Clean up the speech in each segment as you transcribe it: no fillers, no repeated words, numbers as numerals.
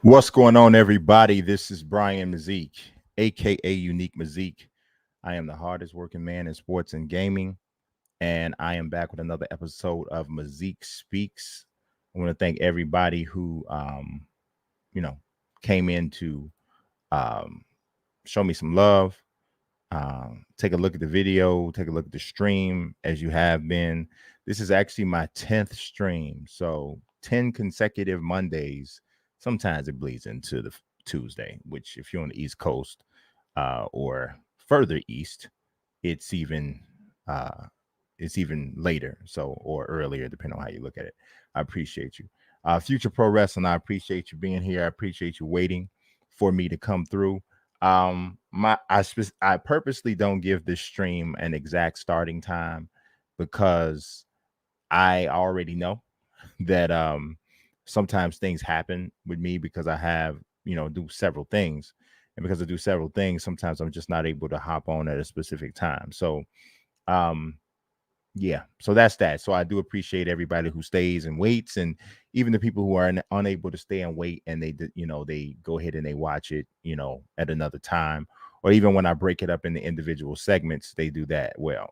What's going on, everybody? This is Brian Mazique, aka Unique Mazique. I am the hardest working man in sports and gaming, and I am back with another episode of Mazique Speaks. I want to thank everybody who, you know, came in to um, show me some love. Take a look at the video, take a look at the stream as you have been. This is actually my 10th stream, so 10 consecutive Mondays. Sometimes it bleeds into the Tuesday, which if you're on the East Coast or further east, it's even uh, it's even later, so or earlier, depending on how you look at it. I appreciate you, Future Pro Wrestling. I appreciate you being here. I appreciate you waiting for me to come through. I purposely don't give this stream an exact starting time because I already know that sometimes things happen with me because I have, do several things. And because I do several things, sometimes I'm just not able to hop on at a specific time. So um yeah, so that's that. So I do appreciate everybody who stays and waits, and even the people who are unable to stay and wait, and they go ahead and they watch it, at another time, or even when I break it up into individual segments, they do that. Well,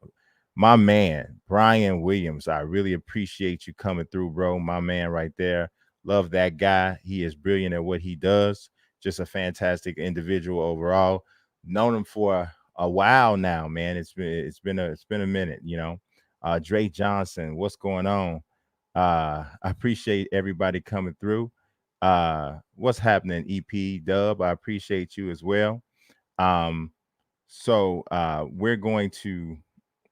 my man Brian Williams, I really appreciate you coming through, bro. My man right there, love that guy. He is brilliant at what he does. Just a fantastic individual overall. Known him for a while now, man. It's been a minute, Drake Johnson, what's going on? I appreciate everybody coming through. What's happening, EP Dub? I appreciate you as well. Um, so we're going to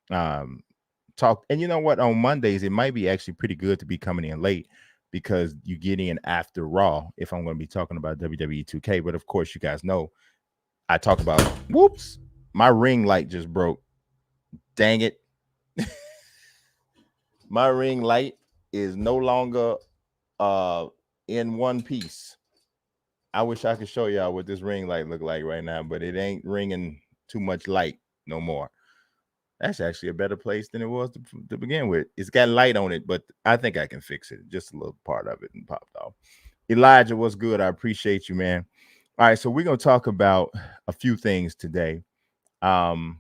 talk, and you know what? On Mondays, it might be actually pretty good to be coming in late because you get in after Raw. If I'm going to be talking about WWE 2K, but of course, you guys know I talk about. Whoops, my ring light just broke. Dang it. My ring light is no longer in one piece. I wish I could show y'all what this ring light look like right now, but it ain't ringing too much light no more. That's actually a better place than it was to begin with. It's got light on it, but I think I can fix it. Just a little part of it and popped off. Elijah, what's good? I appreciate you, man. All right, so we're gonna talk about a few things today. The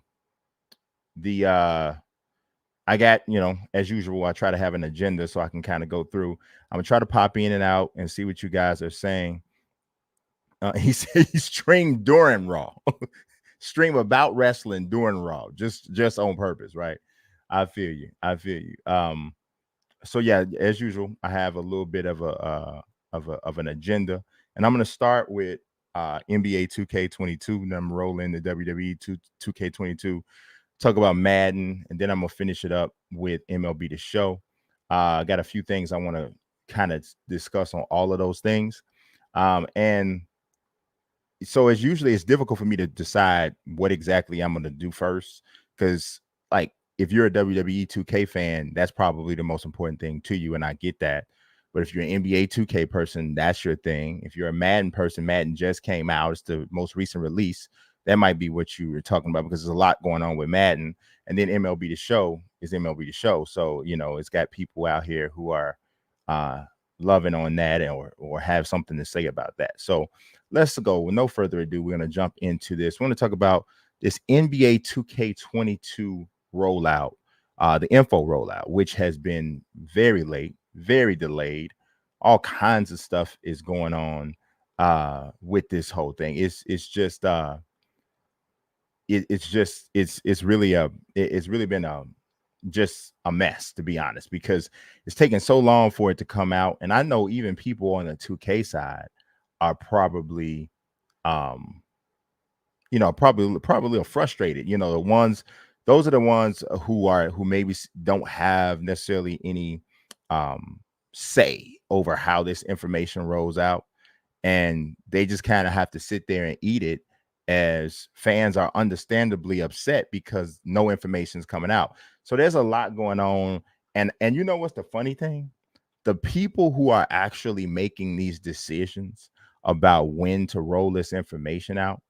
I got, as usual, I try to have an agenda so I can kind of go through. I'm gonna try to pop in and out and see what you guys are saying. He said he streamed during Raw, stream about wrestling during Raw, just on purpose, right? I feel you. I feel you. So yeah, as usual, I have a little bit of of an agenda, and I'm gonna start with NBA 2K22, and I'm rolling the WWE 2K22. Talk about Madden, and then I'm gonna finish it up with MLB The Show. I got a few things I want to kind of discuss on all of those things, and so as usually it's difficult for me to decide what exactly I'm going to do first, because like if you're a WWE 2K fan, that's probably the most important thing to you, and I get that. But if you're an NBA 2K person, that's your thing. If you're a Madden person, Madden just came out. It's the most recent release. That might be what you were talking about because there's a lot going on with Madden. And then MLB The Show is MLB The Show. So, it's got people out here who are loving on that or have something to say about that. So let's go. With no further ado, we're going to jump into this. We want to talk about this NBA 2K22 rollout, the info rollout, which has been very late, very delayed. All kinds of stuff is going on with this whole thing. It's really been just a mess, to be honest, because it's taken so long for it to come out. And I know even people on the 2K side are probably probably frustrated. Those are the ones who maybe don't have necessarily any say over how this information rolls out, and they just kind of have to sit there and eat it, as fans are understandably upset because no information is coming out. So there's a lot going on, and you know what's the funny thing? The people who are actually making these decisions about when to roll this information out,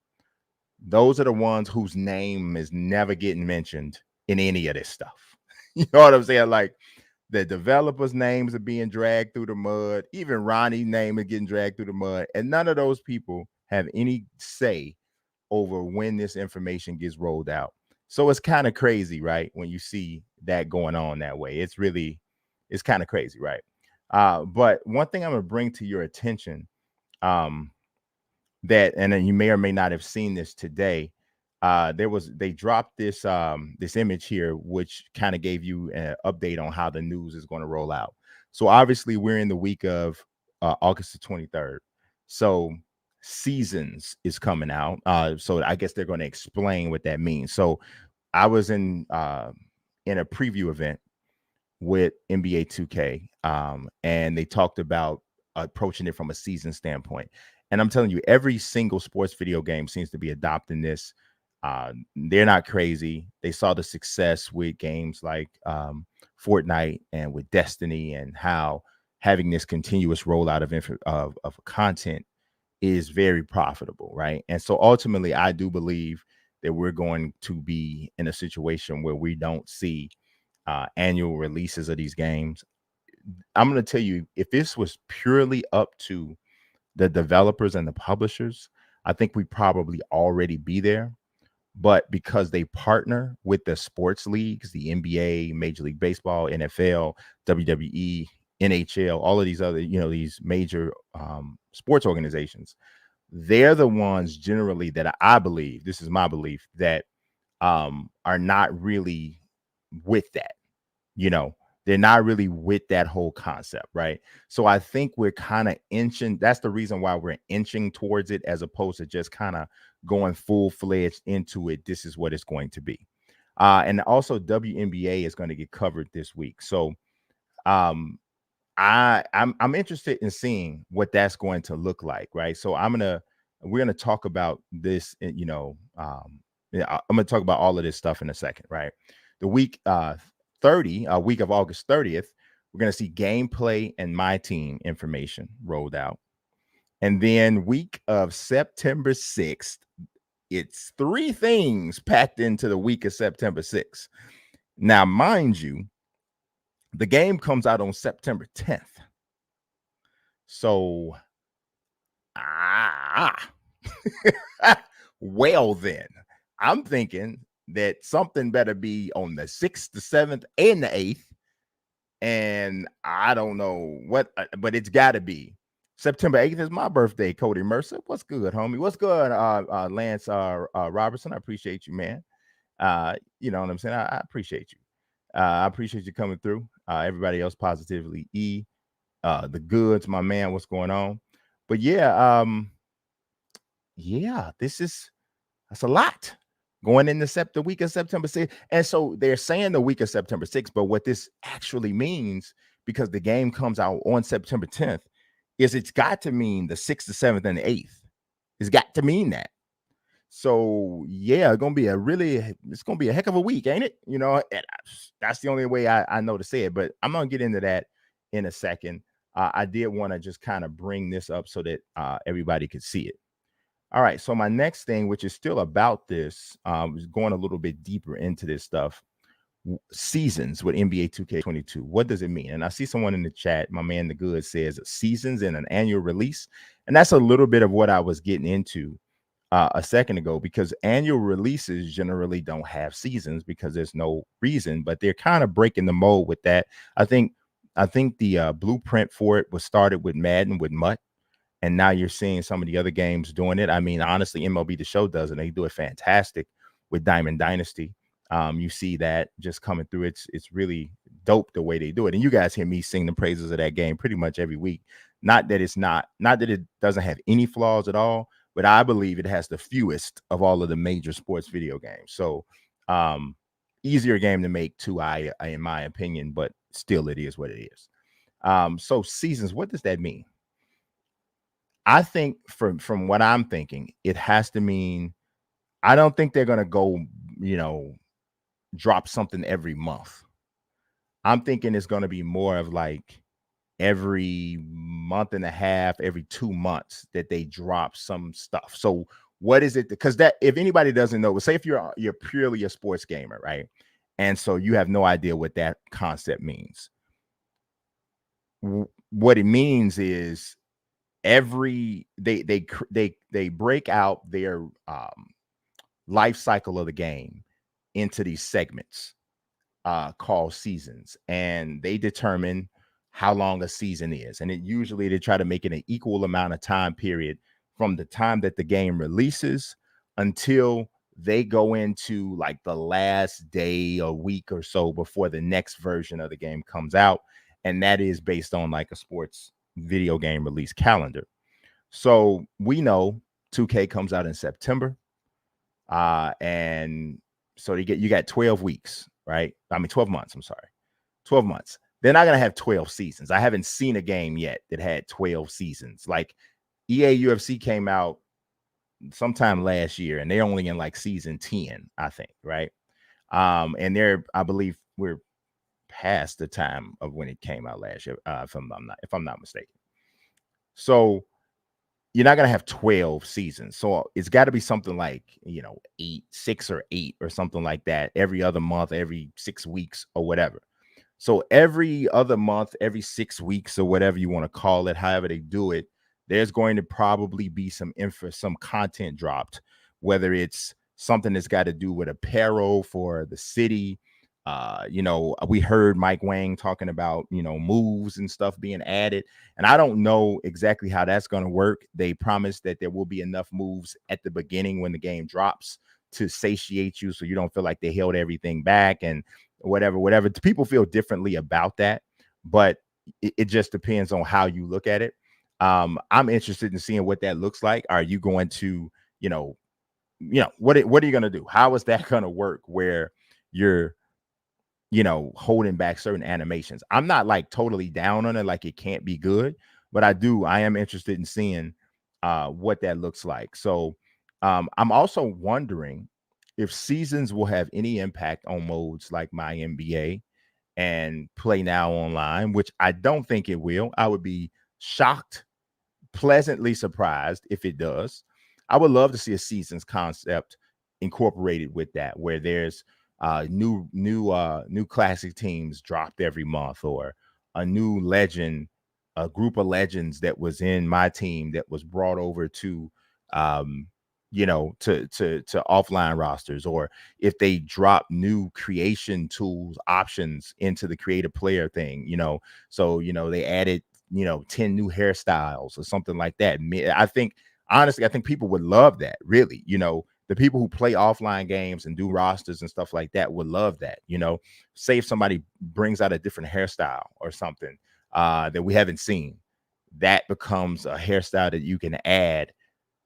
those are the ones whose name is never getting mentioned in any of this stuff. You know what I'm saying? Like, The developers' names are being dragged through the mud. Even Ronnie's name is getting dragged through the mud. And none of those people have any say over when this information gets rolled out. So it's kind of crazy, right? When you see that going on that way, it's kind of crazy, right? But one thing I'm gonna bring to your attention, um, and then you may or may not have seen this today. They dropped this image here, which kind of gave you an update on how the news is going to roll out. So obviously, we're in the week of August the 23rd. So seasons is coming out. So I guess they're going to explain what that means. So I was in a preview event with NBA 2K, and they talked about approaching it from a season standpoint. And I'm telling you, every single sports video game seems to be adopting this. They're not crazy. They saw the success with games like Fortnite and with Destiny, and how having this continuous rollout of content is very profitable, right? And so ultimately, I do believe that we're going to be in a situation where we don't see annual releases of these games. I'm going to tell you, if this was purely up to the developers and the publishers, I think we probably already be there. But because they partner with the sports leagues, the NBA, Major League Baseball, NFL, WWE, NHL, all of these other, these major sports organizations, they're the ones generally that I believe, this is my belief, that are not really with that. They're not really with that whole concept, right? So I think we're kind of inching. That's the reason why we're inching towards it, as opposed to just kind of going full-fledged into it. This is what it's going to be. And also WNBA is going to get covered this week. So I'm interested in seeing what that's going to look like, right? So we're gonna talk about this, I'm gonna talk about all of this stuff in a second, right? The week 30, week of August 30th, we're going to see gameplay and my team information rolled out. And then week of September 6th, it's 3 things packed into the week of September 6th. Now, mind you, the game comes out on September 10th. So, well then, I'm thinking that something better be on the 6th, the 7th, and the 8th. And I don't know what, but it's got to be. September 8th is my birthday, Cody Mercer. What's good, homie? What's good, Lance Robertson? I appreciate you, man. You know what I'm saying? I appreciate you. I appreciate you coming through. Everybody else, Positively E, the goods, my man. What's going on? But yeah, that's a lot going in the week of September 6th. And so they're saying the week of September 6th, but what this actually means, because the game comes out on September 10th, is it's got to mean the 6th, the 7th, and the 8th. It's got to mean that. So yeah, it's gonna be a heck of a week, ain't it? That's the only way I know to say it, but I'm gonna get into that in a second. I did want to just kind of bring this up so that everybody could see it. All right, so my next thing, which is still about this, is going a little bit deeper into this stuff. Seasons with NBA 2K22. What does it mean? And I see someone in the chat, my man The Good, says seasons and an annual release. And that's a little bit of what I was getting into a second ago, because annual releases generally don't have seasons because there's no reason, but they're kind of breaking the mold with that. I think the blueprint for it was started with Madden, with Mutt. And now you're seeing some of the other games doing it. I mean, honestly, MLB The Show does it. They do it fantastic with Diamond Dynasty. You see that just coming through. It's really dope the way they do it. And you guys hear me sing the praises of that game pretty much every week. Not that it doesn't have any flaws at all, but I believe it has the fewest of all of the major sports video games. So easier game to make too, in my opinion, but still it is what it is. So seasons, what does that mean? I think from what I'm thinking, it has to mean, I don't think they're going to go, drop something every month. I'm thinking it's going to be more of like every month and a half, every 2 months that they drop some stuff. So what is it? Because that, if anybody doesn't know, say if you're purely a sports gamer, right? And so you have no idea what that concept means. what it means is they break out their life cycle of the game into these segments called seasons, and they determine how long a season is. And it usually they try to make it an equal amount of time period from the time that the game releases until they go into like the last day a week or so before the next version of the game comes out. And that is based on like a sports video game release calendar. So we know 2K comes out in September. And so you got 12 weeks, right? I mean 12 months, I'm sorry. 12 months. They're not going to have 12 seasons. I haven't seen a game yet that had 12 seasons. Like EA UFC came out sometime last year and they're only in like season 10, I think, right? And I believe we're past the time of when it came out last year, if I'm not mistaken. So you're not going to have 12 seasons. So it's got to be something like, 6 or 8 or something like that every other month, every 6 weeks or whatever. So every other month, every 6 weeks or whatever you want to call it, however they do it, there's going to probably be some content dropped, whether it's something that's got to do with apparel for the city. We heard Mike Wang talking about, moves and stuff being added. And I don't know exactly how that's going to work. They promised that there will be enough moves at the beginning when the game drops to satiate you so you don't feel like they held everything back and whatever. People feel differently about that, but it just depends on how you look at it. I'm interested in seeing what that looks like. Are you going to, what are you going to do? How is that going to work where you're, holding back certain animations? I'm not like totally down on it, like it can't be good, but I am interested in seeing what that looks like. So I'm also wondering if seasons will have any impact on modes like My NBA and Play Now Online, which I don't think it will. I would be shocked, pleasantly surprised if it does. I would love to see a seasons concept incorporated with that, where there's new classic teams dropped every month, or a new legend, a group of legends that was in my team that was brought over to to offline rosters, or if they drop new creation tools options into the creative player thing, so they added 10 new hairstyles or something like that. I think people would love that, really. The people who play offline games and do rosters and stuff like that would love that. Say if somebody brings out a different hairstyle or something that we haven't seen, that becomes a hairstyle that you can add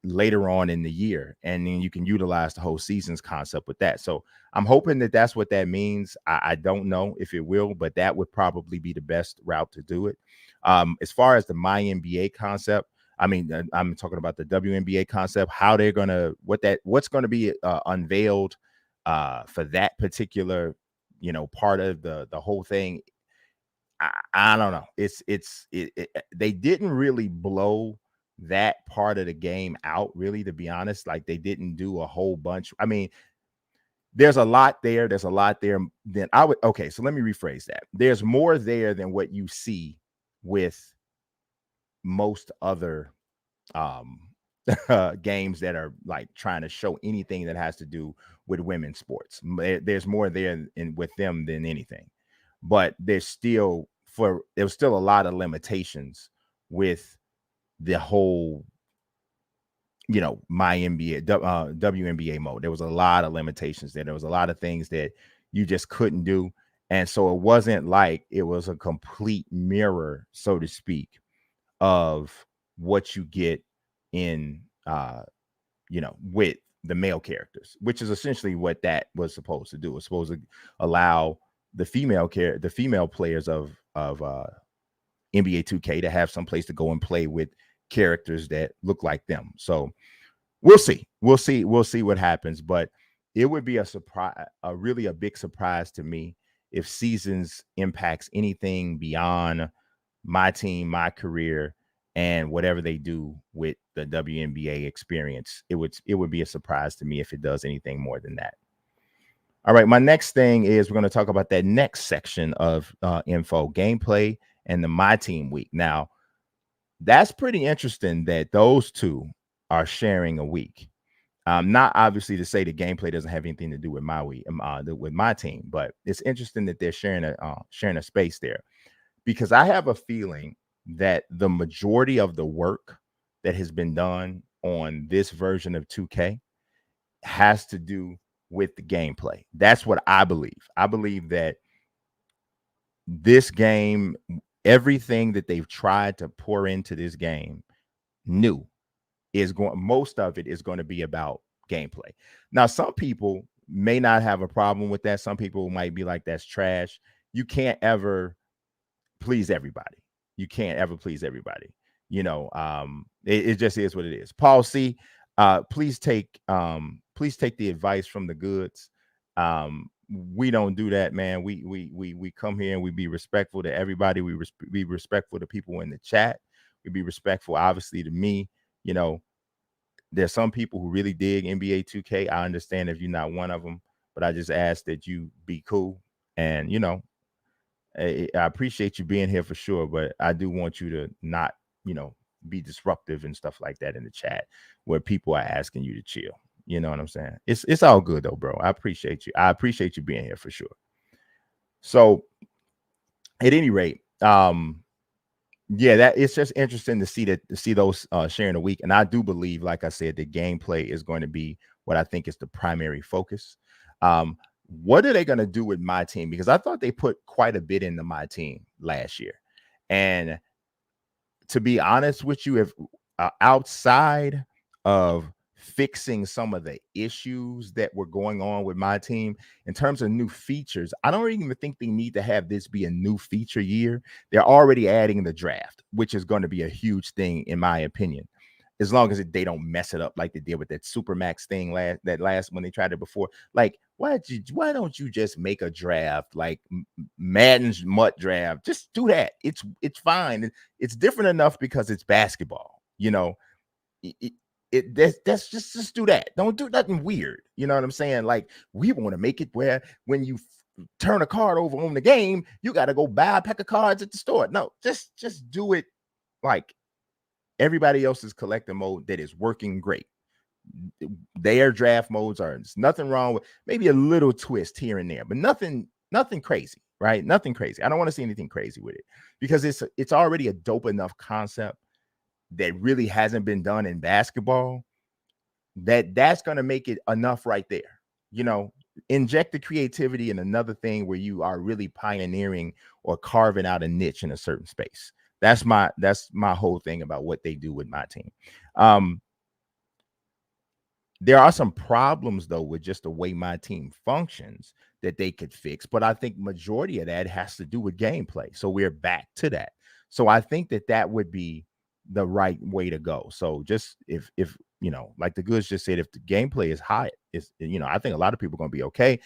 later on in the year, and then you can utilize the whole season's concept with that. So I'm hoping that that's what that means. I don't know if it will, but that would probably be the best route to do it. As far as the My NBA concept, I mean, I'm talking about the WNBA concept, how they're gonna what's going to be unveiled for that particular part of the whole thing. I don't know. They didn't really blow that part of the game out, really, to be honest. Like, they didn't do a whole bunch. I mean, there's a lot there. There's a lot there. Then okay, so let me rephrase that. There's more there than what you see with most other games that are like trying to show anything that has to do with women's sports. There's more there with them than anything. But there's still a lot of limitations with the whole My NBA WNBA mode. There was a lot of limitations there. There was a lot of things that you just couldn't do, and so it wasn't like it was a complete mirror, so to speak, of what you get in with the male characters, which is essentially what that was supposed to do. It was supposed to allow the female players of NBA 2K to have some place to go and play with characters that look like them. So we'll see what happens, but it would be a really big surprise to me if seasons impacts anything beyond my team, my career, and whatever they do with the WNBA experience. It would be a surprise to me if it does anything more than that. All right, my next thing is we're going to talk about that next section of info: gameplay and the My Team week. Now, that's pretty interesting that those two are sharing a week. Not obviously to say the gameplay doesn't have anything to do with my week, with my team, but it's interesting that they're sharing a space there, because I have a feeling that the majority of the work that has been done on this version of 2K has to do with the gameplay. That's what I believe. I believe that this game, everything that they've tried to pour into this game new most of it is going to be about gameplay. Now, some people may not have a problem with that. Some people might be like, that's trash. You can't ever please everybody. You can't ever please everybody. It just is what it is. Paul C, please take the advice from the goods. We don't do that, man. We come here and we be respectful to everybody. We be respectful to people in the chat. We be respectful, obviously, to me. There's some people who really dig NBA 2K. I understand if you're not one of them, but I just ask that you be cool. And, I appreciate you being here for sure, but I do want you to not, be disruptive and stuff like that in the chat where people are asking you to chill. You know what I'm saying? It's all good though, bro. I appreciate you. I appreciate you being here for sure. So at any rate, yeah, that it's just interesting to see those sharing a week. And I do believe, like I said, the gameplay is going to be what I think is the primary focus. What are they going to do with my team? Because I thought they put quite a bit into my team last year. And to be honest with you, if outside of fixing some of the issues that were going on with my team in terms of new features, I don't even think they need to have this be a new feature year. They're already adding the draft, which is going to be a huge thing in my opinion, as long as they don't mess it up like they did with that Supermax thing last when they tried it before. Like, why don't you just make a draft like Madden's MUT draft? Just do that. It's fine. It's different enough because it's basketball. That's just do that. Don't do nothing weird. You know what I'm saying? Like, we want to make it where when you turn a card over on the game, you got to go buy a pack of cards at the store. No, just do it like everybody else's collector mode that is working great. Their draft modes there's nothing wrong with, maybe a little twist here and there, but nothing crazy, right? Nothing crazy. I don't want to see anything crazy with it because it's already a dope enough concept that really hasn't been done in basketball that's going to make it enough right there. Inject the creativity in another thing where you are really pioneering or carving out a niche in a certain space. That's my whole thing about what they do with my team. There are some problems though with just the way my team functions that they could fix, but I think majority of that has to do with gameplay. So we're back to that. So I think that would be the right way to go. So just if like the goods just said, if the gameplay is high, I think a lot of people are going to be okay.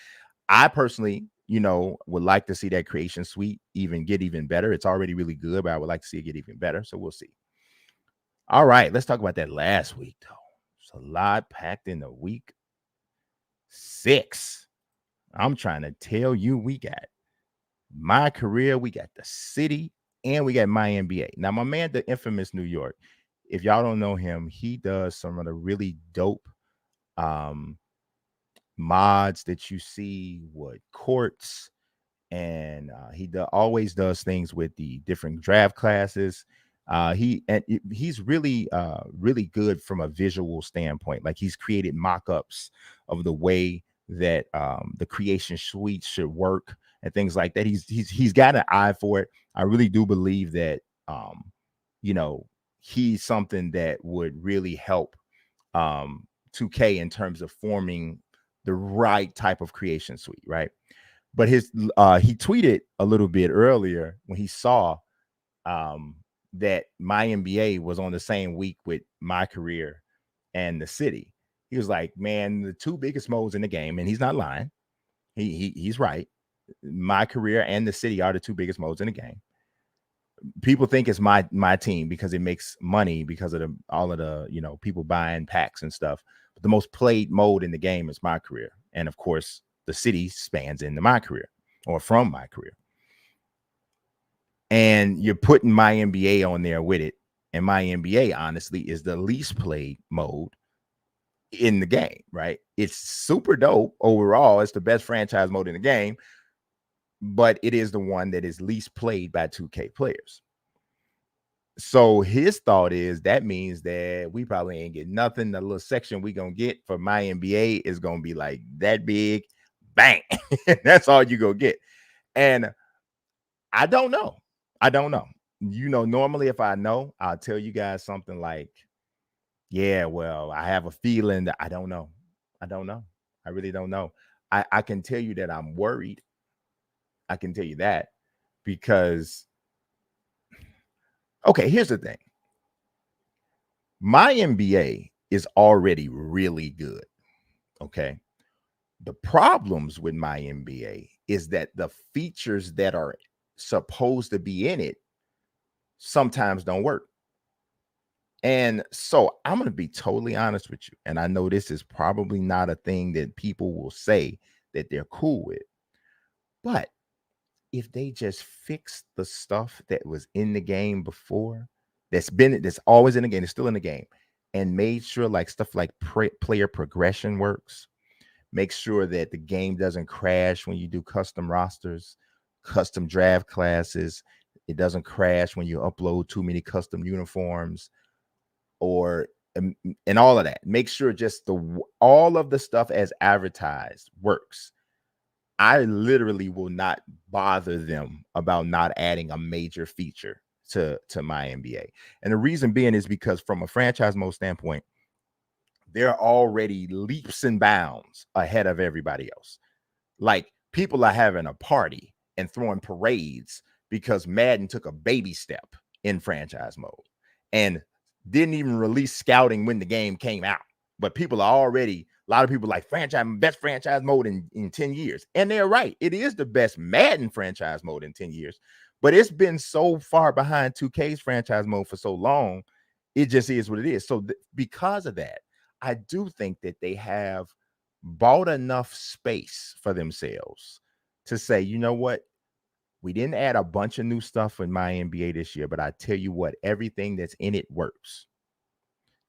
I personally, would like to see that creation suite get even better. It's already really good, but I would like to see it get even better. So we'll see. All right, let's talk about that last week though. It's a lot packed in the week 6. I'm trying to tell you, we got my career, we got the city, and we got my NBA. Now, my man, the infamous New York, if y'all don't know him, he does some of the really dope mods that you see with courts, and he always does things with the different draft classes. He's really really good from a visual standpoint. Like, he's created mock-ups of the way that the creation suite should work and things like that. He's got an eye for it. I really do believe that he's something that would really help 2K in terms of forming the right type of creation suite, right? But he tweeted a little bit earlier when he saw that my NBA was on the same week with my career and the city. He was like, man, the two biggest modes in the game, and he's not lying. He's right. My career and the city are the two biggest modes in the game. People think it's my team because it makes money because of all of the people buying packs and stuff. But the most played mode in the game is my career, and of course, the city spans into my career or from my career. and you're putting my NBA on there with it. And my NBA, honestly, is the least played mode in the game, right? It's super dope overall. It's the best franchise mode in the game, but it is the one that is least played by 2K players. So his thought is that means that we probably ain't get nothing. The little section we gonna get for my NBA is gonna be like that big, bang. That's all you gonna get. And I don't know. I don't know. Normally if I know, I'll tell you guys something like, yeah, well, I have a feeling that I don't know. I don't know. I really don't know. I can tell you that I'm worried. I can tell you that because, okay, here's the thing. My NBA is already really good. Okay. The problems with my NBA is that the features that are supposed to be in it sometimes don't work. And so I'm going to be totally honest with you. And I know this is probably not a thing that people will say that they're cool with. But if they just fix the stuff that was in the game before, that's always in the game, it's still in the game, and made sure like stuff like player progression works, make sure that the game doesn't crash when you do custom rosters, custom draft classes, it doesn't crash when you upload too many custom uniforms, or and all of that. Make sure just all of the stuff as advertised works. I literally will not bother them about not adding a major feature to my NBA. And the reason being is because from a franchise mode standpoint, they're already leaps and bounds ahead of everybody else. Like people are having a party and throwing parades because Madden took a baby step in franchise mode and didn't even release scouting when the game came out. But people are already, a lot of people like best franchise mode in 10 years. And they're right. It is the best Madden franchise mode in 10 years. But it's been so far behind 2K's franchise mode for so long. It just is what it is. So because of that, I do think that they have bought enough space for themselves to say, you know what? We didn't add a bunch of new stuff in my NBA this year, but I tell you what, everything that's in it works.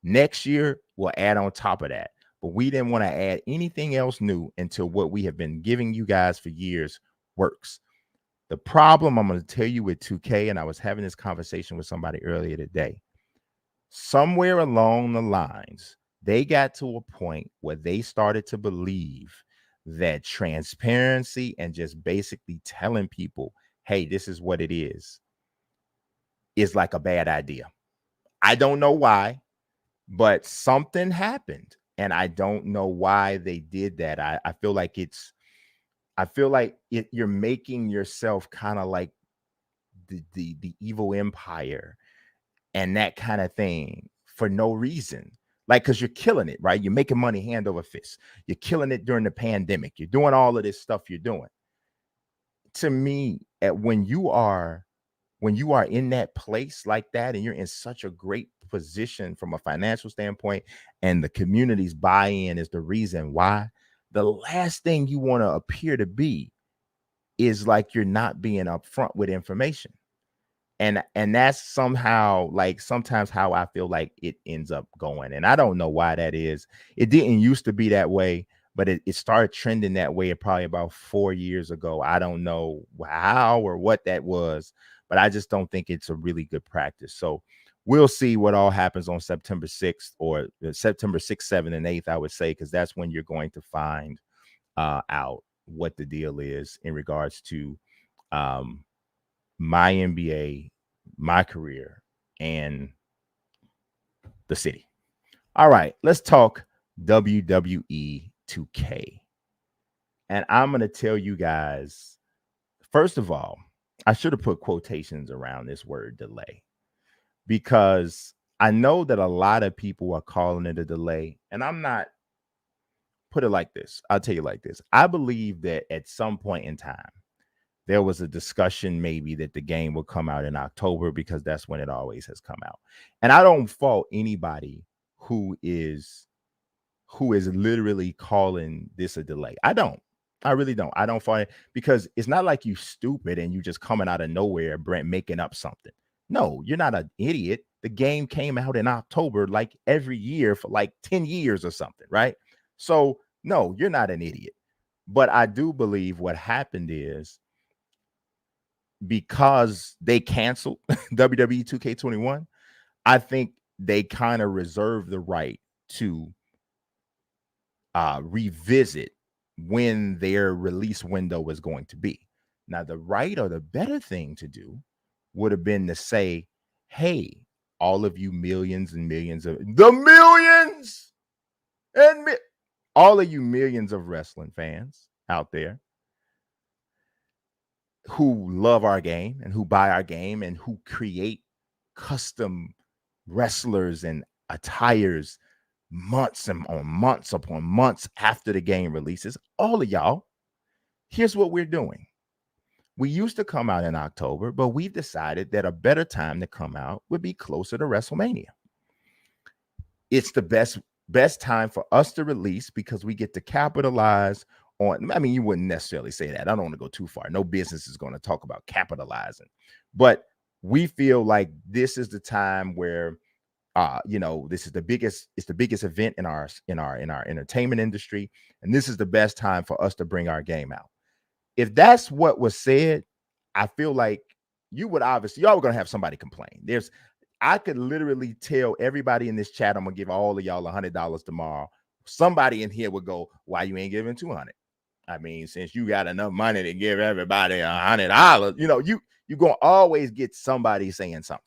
Next year, we'll add on top of that. But we didn't want to add anything else new until what we have been giving you guys for years works. The problem I'm going to tell you with 2K, and I was having this conversation with somebody earlier today, somewhere along the lines, they got to a point where they started to believe that transparency and just basically telling people, hey, this is what it is like a bad idea. I don't know why, but something happened. And I don't know why they did that. I feel like you're making yourself kind of like the evil empire and that kind of thing for no reason. Like, because you're killing it, right? You're making money hand over fist. You're killing it during the pandemic. You're doing all of this stuff you're doing. To me, when you are in that place like that, and you're in such a great position from a financial standpoint, and the community's buy-in is the reason why, the last thing you want to appear to be is like you're not being upfront with information. And that's somehow like sometimes how I feel like it ends up going. And I don't know why that is. It didn't used to be that way, but it started trending that way probably about 4 years ago. I don't know how or what that was, but I just don't think it's a really good practice. So we'll see what all happens on September 6th or September 6th, 7th, and 8th, I would say, because that's when you're going to find out what the deal is in regards to my NBA, my career, and the city. All right, let's talk WWE 2K. And I'm going to tell you guys, first of all, I should have put quotations around this word delay, because I know that a lot of people are calling it a delay. And I'm not, put it like this. I'll tell you like this. I believe that at some point in time, there was a discussion maybe that the game will come out in October, because that's when it always has come out. And I don't fault anybody who is literally calling this a delay. I don't. I really don't. I don't find it because it's not like you stupid and you just coming out of nowhere, Brent, making up something. No, you're not an idiot. The game came out in October like every year for like 10 years or something, right? So, no, you're not an idiot. But I do believe what happened is because they canceled WWE 2K21, I think they kind of reserve the right to revisit when their release window was going to be. Now, the right or the better thing to do would have been to say, hey, all of you millions and millions of the millions and all of you millions of wrestling fans out there who love our game and who buy our game and who create custom wrestlers and attires months and on months upon months after the game releases, all of y'all, here's what we're doing. We used to come out in October, but we've decided that a better time to come out would be closer to WrestleMania. It's the best time for us to release because we get to capitalize on. I mean, you wouldn't necessarily say that. I don't want to go too far. No business is going to talk about capitalizing, but we feel like this is the time where this is it's the biggest event in our entertainment industry, and this is the best time for us to bring our game out. If that's what was said, I feel like you would obviously, y'all were gonna have somebody complain. I could literally tell everybody in this chat, I'm gonna give all of y'all $100 tomorrow. Somebody in here would go, why you ain't giving 200? I mean, since you got enough money to give everybody $100, you're gonna always get somebody saying something.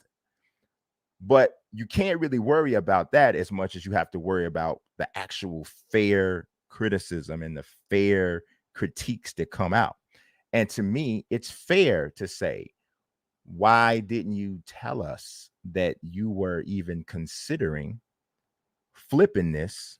But you can't really worry about that as much as you have to worry about the actual fair criticism and the fair critiques that come out. And to me, it's fair to say, why didn't you tell us that you were even considering flipping this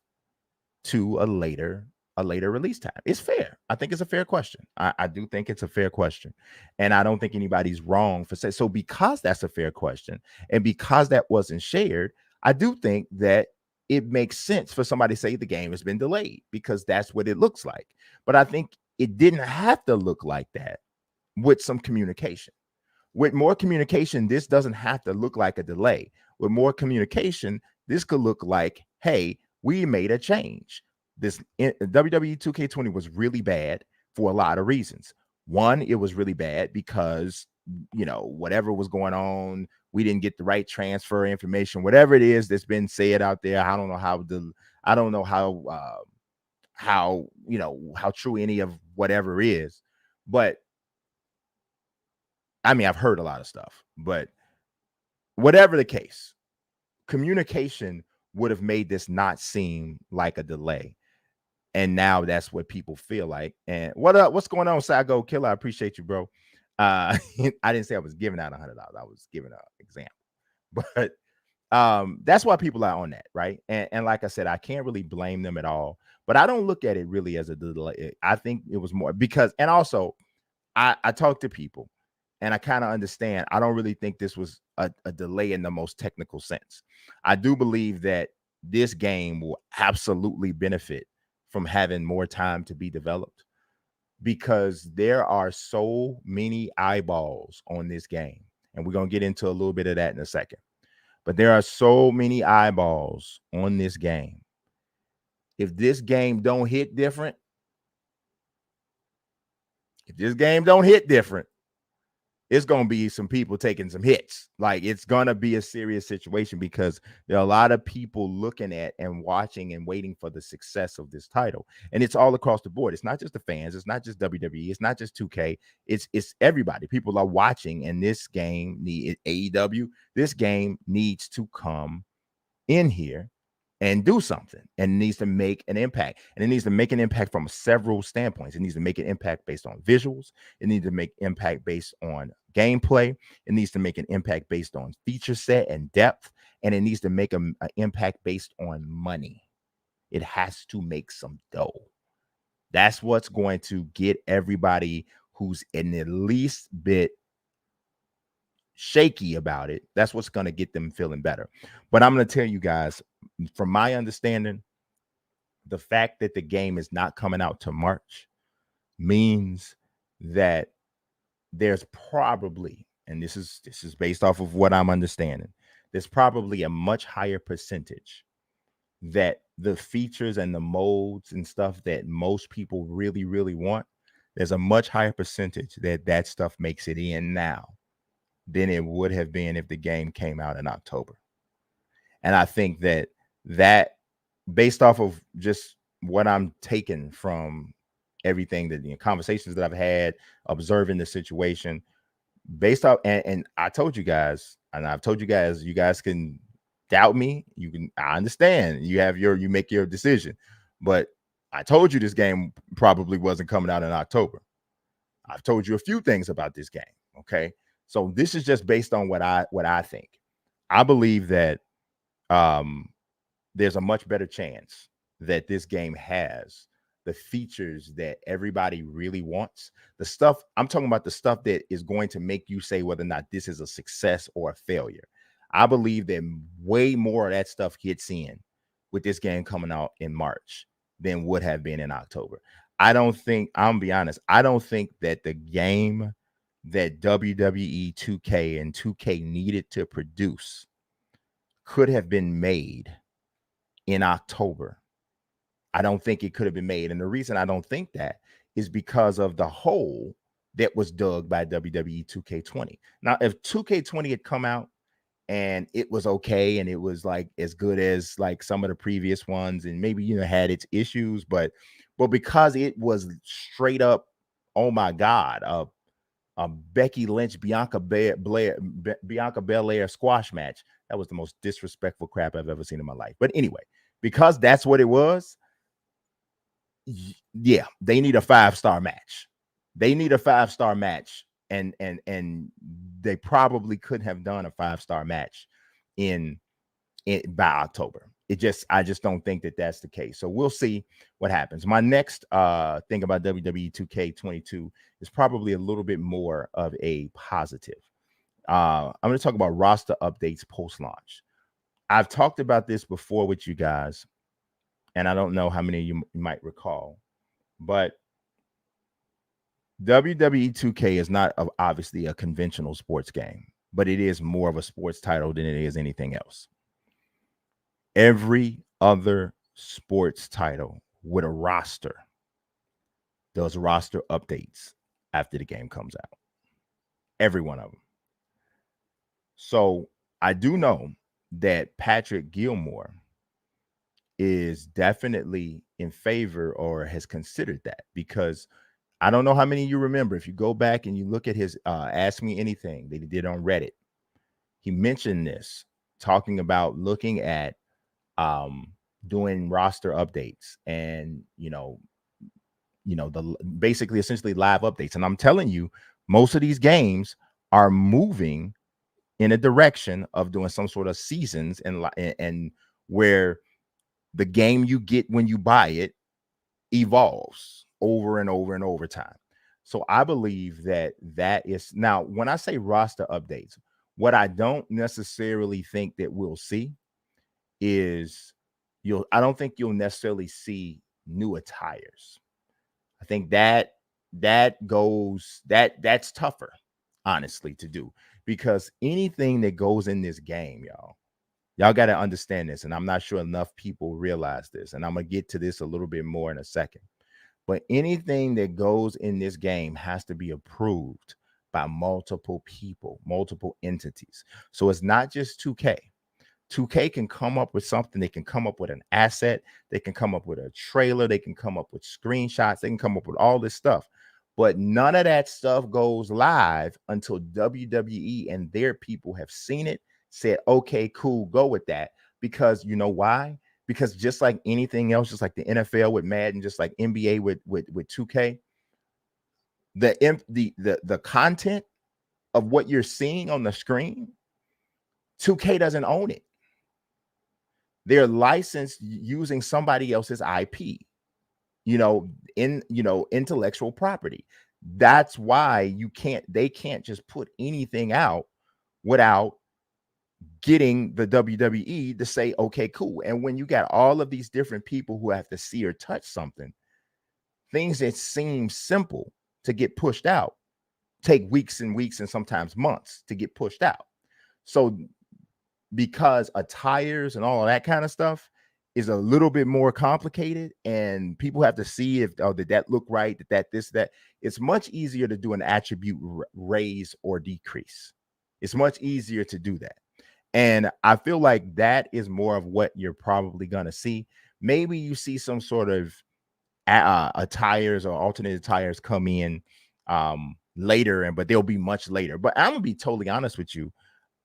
to a later release time? It's fair. I think it's a fair question. I do think it's a fair question. And I don't think anybody's wrong for saying so. Because that's a fair question, and because that wasn't shared, I do think that it makes sense for somebody to say the game has been delayed because that's what it looks like. But I think it didn't have to look like that with some communication. With more communication, this doesn't have to look like a delay. With more communication, this could look like, hey, we made a change. This WWE 2K20 was really bad for a lot of reasons. One, it was really bad because, whatever was going on, we didn't get the right transfer information, whatever it is that's been said out there. I don't know how true any of whatever is, but I mean, I've heard a lot of stuff, but whatever the case, communication would have made this not seem like a delay. And now that's what people feel like. And what's going on, Sago Killer? I appreciate you, bro. I didn't say I was giving out $100. I was giving an example. But that's why people are on that, right? And like I said, I can't really blame them at all. But I don't look at it really as a delay. I think it was more because, and also I talk to people and I kind of understand. I don't really think this was a delay in the most technical sense. I do believe that this game will absolutely benefit from having more time to be developed because there are so many eyeballs on this game. And we're going to get into a little bit of that in a second. But there are so many eyeballs on this game. If this game don't hit different, it's going to be some people taking some hits. Like, it's going to be a serious situation because there are a lot of people looking at and watching and waiting for the success of this title. And it's all across the board. It's not just the fans. It's not just WWE. It's not just 2K. It's everybody. People are watching, and this game AEW. This game needs to come in here and do something, and needs to make an impact. And it needs to make an impact from several standpoints. It needs to make an impact based on visuals. It needs to make impact based on gameplay. It needs to make an impact based on feature set and depth. And it needs to make an impact based on money. It has to make some dough. That's what's going to get everybody who's in the least bit shaky about it. That's what's going to get them feeling better. But I'm going to tell you guys, from my understanding, the fact that the game is not coming out to March means that there's probably, and this is based off of what I'm understanding, there's probably a much higher percentage that the features and the modes and stuff that most people really, really want, there's a much higher percentage that that stuff makes it in now than it would have been if the game came out in October. And I think that based off of just what I'm taking from everything that the conversations that I've had, observing the situation, based off, and I told you guys, and I've told you guys can doubt me. I understand. You make your decision, but I told you this game probably wasn't coming out in October. I've told you a few things about this game. Okay. So this is just based on what I think. I believe that there's a much better chance that this game has the features that everybody really wants. The stuff I'm talking about, the stuff that is going to make you say whether or not this is a success or a failure. I believe that way more of that stuff gets in with this game coming out in March than would have been in October. I'm gonna be honest, I don't think that the game that WWE 2K and 2K needed to produce could have been made in October. I don't think it could have been made. And the reason I don't think that is because of the hole that was dug by WWE 2K20. Now, if 2K20 had come out and it was okay and it was like as good as like some of the previous ones and maybe had its issues, but because it was straight up, oh my God, a Becky Lynch Bianca Belair squash match. That was the most disrespectful crap I've ever seen in my life. But anyway, because that's what it was, yeah, they need a 5-star match. They need a 5-star match, and they probably couldn't have done a 5-star match in by October. I just don't think that that's the case. So we'll see what happens. My next thing about WWE 2K22 is probably a little bit more of a positive. I'm going to talk about roster updates post-launch. I've talked about this before with you guys, and I don't know how many of you might recall, but WWE 2K is not obviously a conventional sports game, but it is more of a sports title than it is anything else. Every other sports title with a roster does roster updates after the game comes out. Every one of them. So I do know that Patrick Gilmore is definitely in favor or has considered that, because I don't know how many of you remember, if you go back and you look at his Ask Me Anything that he did on Reddit, he mentioned this, talking about looking at doing roster updates and the basically essentially live updates. And I'm telling you, most of these games are moving in a direction of doing some sort of seasons and where the game you get when you buy it evolves over and over and over time. So I believe that is, now when I say roster updates, what I don't necessarily think that we'll see is I don't think you'll necessarily see new attires. I think that's tougher, honestly, to do, because anything that goes in this game, y'all got to understand this. And I'm not sure enough people realize this. And I'm going to get to this a little bit more in a second. But anything that goes in this game has to be approved by multiple people, multiple entities. So it's not just 2K. 2K can come up with something. They can come up with an asset. They can come up with a trailer. They can come up with screenshots. They can come up with all this stuff. But none of that stuff goes live until WWE and their people have seen it, said, okay, cool, go with that. Because you know why? Because just like anything else, just like the NFL with Madden, just like NBA with 2K, the content of what you're seeing on the screen, 2K doesn't own it. They're licensed using somebody else's IP, intellectual property. That's why they can't just put anything out without getting the WWE to say, okay, cool. And when you got all of these different people who have to see or touch something, things that seem simple to get pushed out take weeks and weeks and sometimes months to get pushed out. So because attires and all of that kind of stuff is a little bit more complicated, and people have to see if, oh, did that look right, did that this that, it's much easier to do an attribute raise or decrease. It's much easier to do that, and I feel like that is more of what you're probably going to see. Maybe you see some sort of attires or alternate attires come in later, but they'll be much later. But I'm gonna be totally honest with you,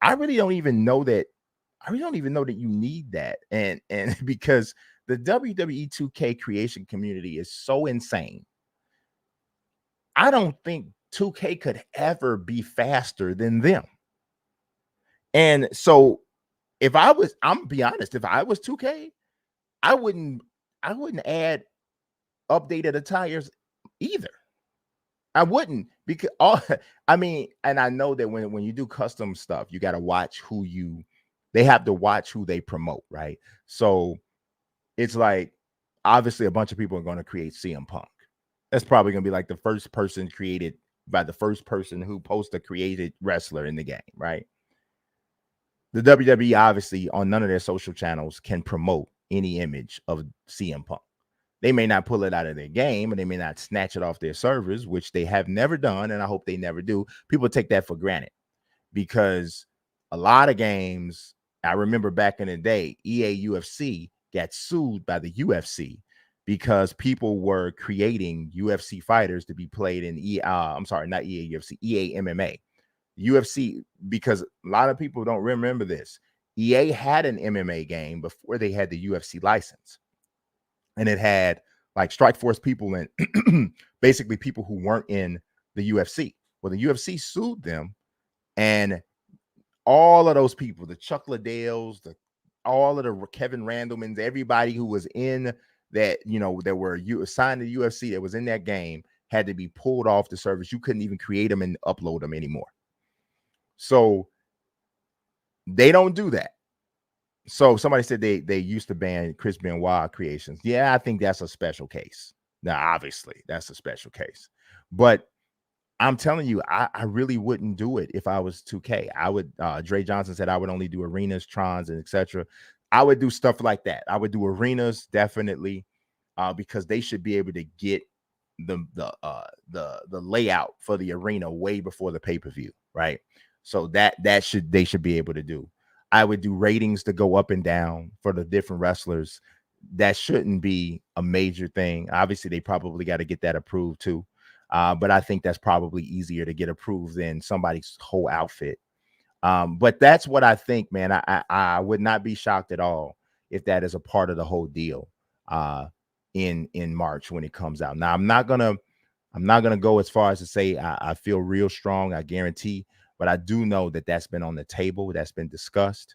I really don't even know that you need that. And because the WWE 2K creation community is so insane, I don't think 2K could ever be faster than them. And so I'm gonna be honest, if I was 2K, I wouldn't add updated attires either. I wouldn't, because I mean, and I know that when you do custom stuff, you got to watch they have to watch who they promote, right? So it's like, obviously a bunch of people are going to create CM Punk. That's probably going to be like the first person created by the first person who posts a created wrestler in the game, right? The WWE obviously on none of their social channels can promote any image of CM Punk. They may not pull it out of their game, and they may not snatch it off their servers, which they have never done, and I hope they never do. People take that for granted because a lot of games, I remember back in the day, EA UFC got sued by the UFC because people were creating UFC fighters to be played in I'm sorry, not EA UFC, EA MMA. UFC, because a lot of people don't remember this. EA had an MMA game before they had the UFC license. And it had like Strikeforce people and basically people who weren't in the UFC. Well, the UFC sued them, and all of those people, the Chuck Liddell's, all of the Kevin Randlemans, everybody who was in that, that were assigned to the UFC that was in that game, had to be pulled off the service. You couldn't even create them and upload them anymore. So they don't do that. So somebody said they used to ban Chris Benoit creations. Yeah, I think that's a special case. Now, obviously, that's a special case. But I'm telling you, I really wouldn't do it if I was 2K. I would, Dre Johnson said I would only do arenas, trons, and etc. I would do stuff like that. I would do arenas, definitely, because they should be able to get the layout for the arena way before the pay-per-view, right? So they should be able to do. I would do ratings to go up and down for the different wrestlers. That shouldn't be a major thing. Obviously, they probably got to get that approved too. But I think that's probably easier to get approved than somebody's whole outfit. But that's what I think, man. I would not be shocked at all if that is a part of the whole deal in March when it comes out. Now, I'm not gonna go as far as to say I feel real strong, I guarantee. But I do know that that's been on the table, that's been discussed,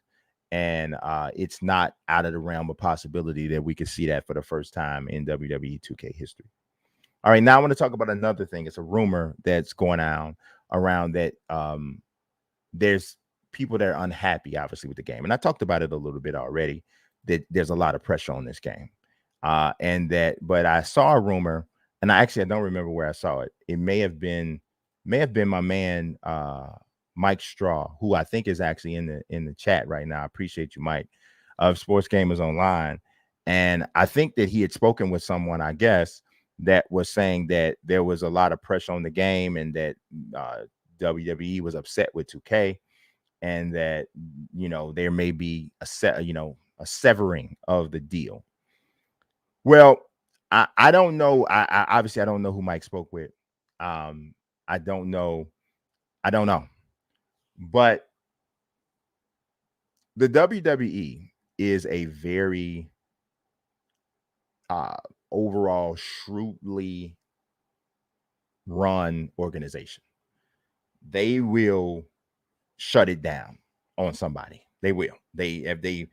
and it's not out of the realm of possibility that we could see that for the first time in WWE 2K history. All right, now I want to talk about another thing. It's a rumor that's going on around that there's people that are unhappy, obviously, with the game, and I talked about it a little bit already. That there's a lot of pressure on this game, but I saw a rumor, and I don't remember where I saw it. It may have been my man Mike Straw, who I think is actually in the chat right now. I appreciate you, Mike, of Sports Gamers Online. And I think that he had spoken with someone, I guess, that was saying that there was a lot of pressure on the game, and that WWE was upset with 2K, and that there may be a severing of the deal. Well, I don't know. I obviously I don't know who Mike spoke with. I don't know. But the WWE is a very overall shrewdly run organization. They will shut it down on somebody. They will. They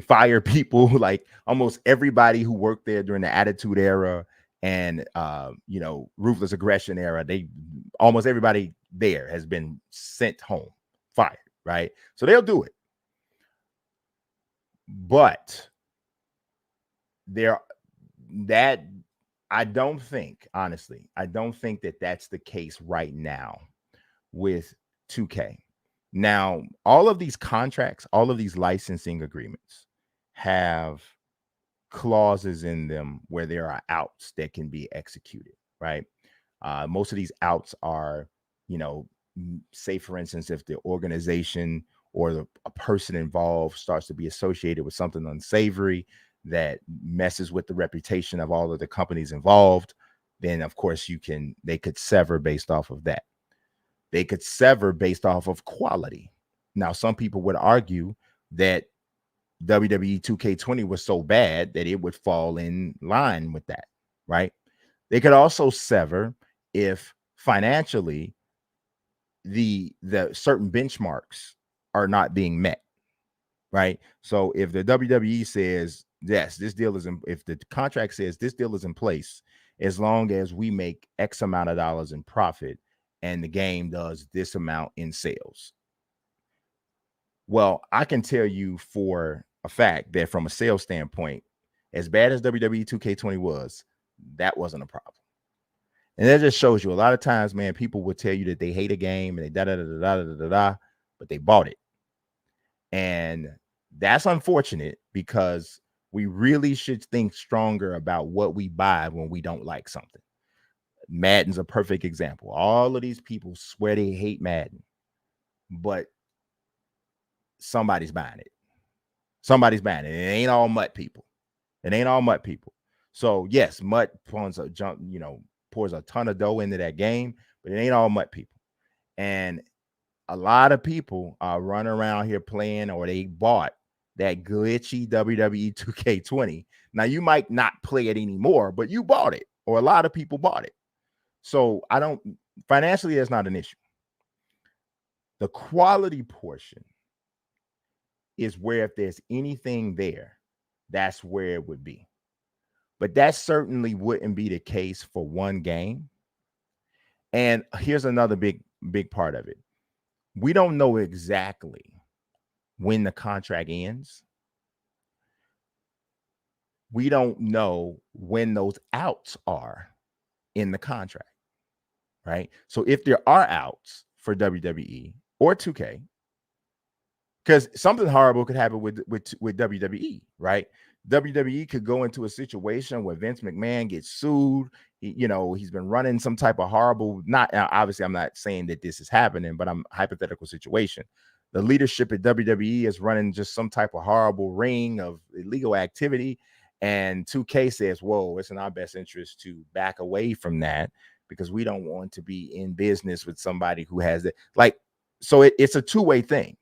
fire people, like almost everybody who worked there during the Attitude Era and Ruthless Aggression Era. Almost everybody there has been sent home, fired, right? So they'll do it. But that I don't think, honestly, I don't think that that's the case right now with 2K. Now, all of these contracts, all of these licensing agreements have clauses in them where there are outs that can be executed, right? Most of these outs are, you know, say for instance, if the organization or a person involved starts to be associated with something unsavory that messes with the reputation of all of the companies involved, then of course they could sever based off of that. They could sever based off of quality. Now, some people would argue that WWE 2K20 was so bad that it would fall in line with that, right? They could also sever if financially the certain benchmarks are not being met, right? So if the WWE says, yes, this deal is in, if the contract says this deal is in place as long as we make X amount of dollars in profit and the game does this amount in sales. Well, I can tell you for a fact that from a sales standpoint, as bad as WWE 2K20 was, that wasn't a problem. And that just shows you a lot of times, man, people will tell you that they hate a game and they da, but they bought it. And that's unfortunate because we really should think stronger about what we buy when we don't like something. Madden's a perfect example. All of these people swear they hate Madden, but somebody's buying it. Somebody's buying it. It ain't all Mutt people. It ain't all Mutt people. So yes, Mutt pours a ton of dough into that game, but it ain't all Mutt people. And a lot of people are running around here playing, or they bought that glitchy WWE 2K20. Now you might not play it anymore, but you bought it, or a lot of people bought it. So financially, that's not an issue. The quality portion is where if there's anything there, that's where it would be. But that certainly wouldn't be the case for one game. And here's another big part of it. We don't know exactly when the contract ends. We don't know when those outs are in the contract, right? So if there are outs for WWE or 2K, because something horrible could happen with WWE, right? WWE could go into a situation where Vince McMahon gets sued. He's been running some type of horrible, obviously I'm not saying that this is happening, but I'm hypothetical situation. The leadership at WWE is running just some type of horrible ring of illegal activity. And 2K says, whoa, it's in our best interest to back away from that because we don't want to be in business with somebody who has it. So it's a two-way thing.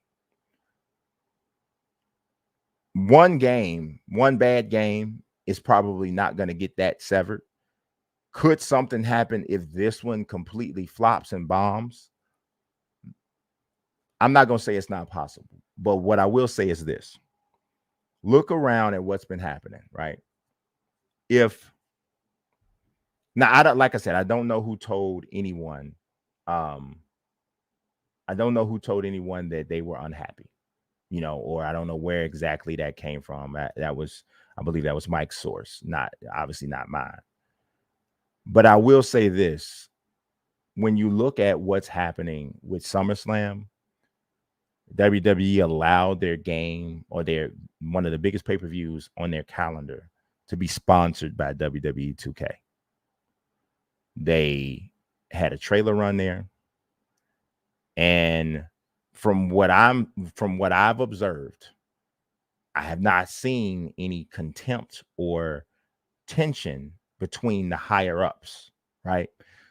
One bad game is probably not going to get that severed. Could something happen if this one completely flops and bombs? I'm not going to say it's not possible, but what I will say is this. Look around at what's been happening, right? I don't know who told anyone. I don't know who told anyone that they were unhappy. Or I don't know where exactly that came from. I believe that was Mike's source, obviously not mine. But I will say this, when you look at what's happening with SummerSlam, WWE allowed their game or one of the biggest pay-per-views on their calendar to be sponsored by WWE 2K. They had a trailer run there. And from what I've observed, I have not seen any contempt or tension between the higher ups, right?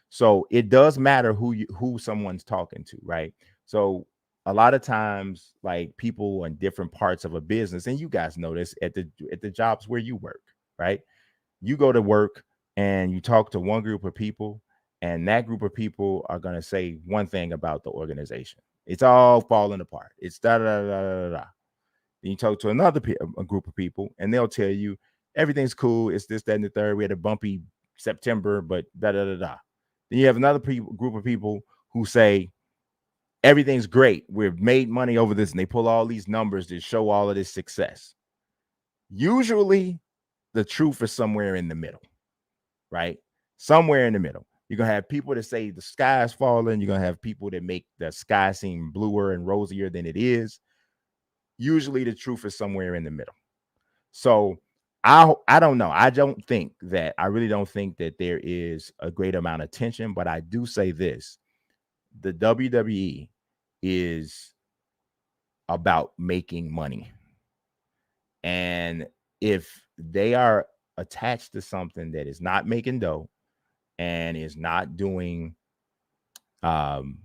So it does matter who someone's talking to, right? So a lot of times, like people in different parts of a business, and you guys know this at the jobs where you work, right? You go to work and you talk to one group of people, and that group of people are going to say one thing about the organization. It's all falling apart. It's da da da da da. Then you talk to another a group of people, and they'll tell you everything's cool. It's this, that, and the third. We had a bumpy September, but da da da da. Then you have another group of people who say everything's great. We've made money over this, and they pull all these numbers to show all of this success. Usually, the truth is somewhere in the middle. right? Somewhere in the middle. You're going to have people that say the sky is falling. You're going to have people that make the sky seem bluer and rosier than it is. Usually the truth is somewhere in the middle. So I don't know. I really don't think that there is a great amount of tension, but I do say this. The WWE is about making money. And if they are attached to something that is not making dough and is not um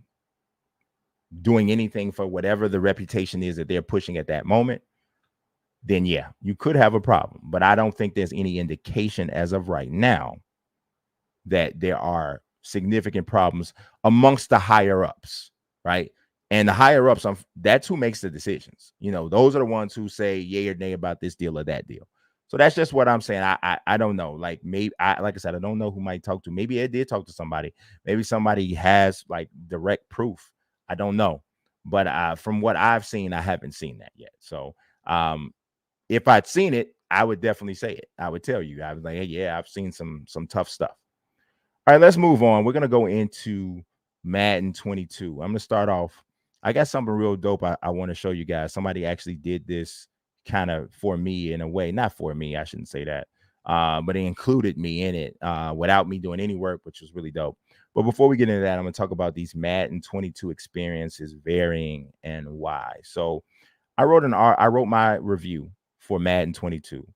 doing anything for whatever the reputation is that they're pushing at that moment, then yeah, you could have a problem. But I don't think there's any indication as of right now that there are significant problems amongst the higher ups, right? And the higher ups, that's who makes the decisions. Those are the ones who say yay or nay about this deal or that deal. So that's just what I'm saying. I don't know. Like maybe like I said, I don't know who might talk to. Maybe Ed did talk to somebody. Maybe somebody has like direct proof. I don't know. But from what I've seen, I haven't seen that yet. So if I'd seen it, I would definitely say it. I would tell you. I was like, hey, yeah, I've seen some tough stuff. All right, let's move on. We're going to go into Madden 22. I'm going to start off. I got something real dope I want to show you guys. Somebody actually did this kind of for me in a way. Not for me, I shouldn't say that. But they included me in it without me doing any work, which was really dope. But before we get into that, I'm going to talk about these Madden 22 experiences, varying and why. So I wrote my review for Madden 22.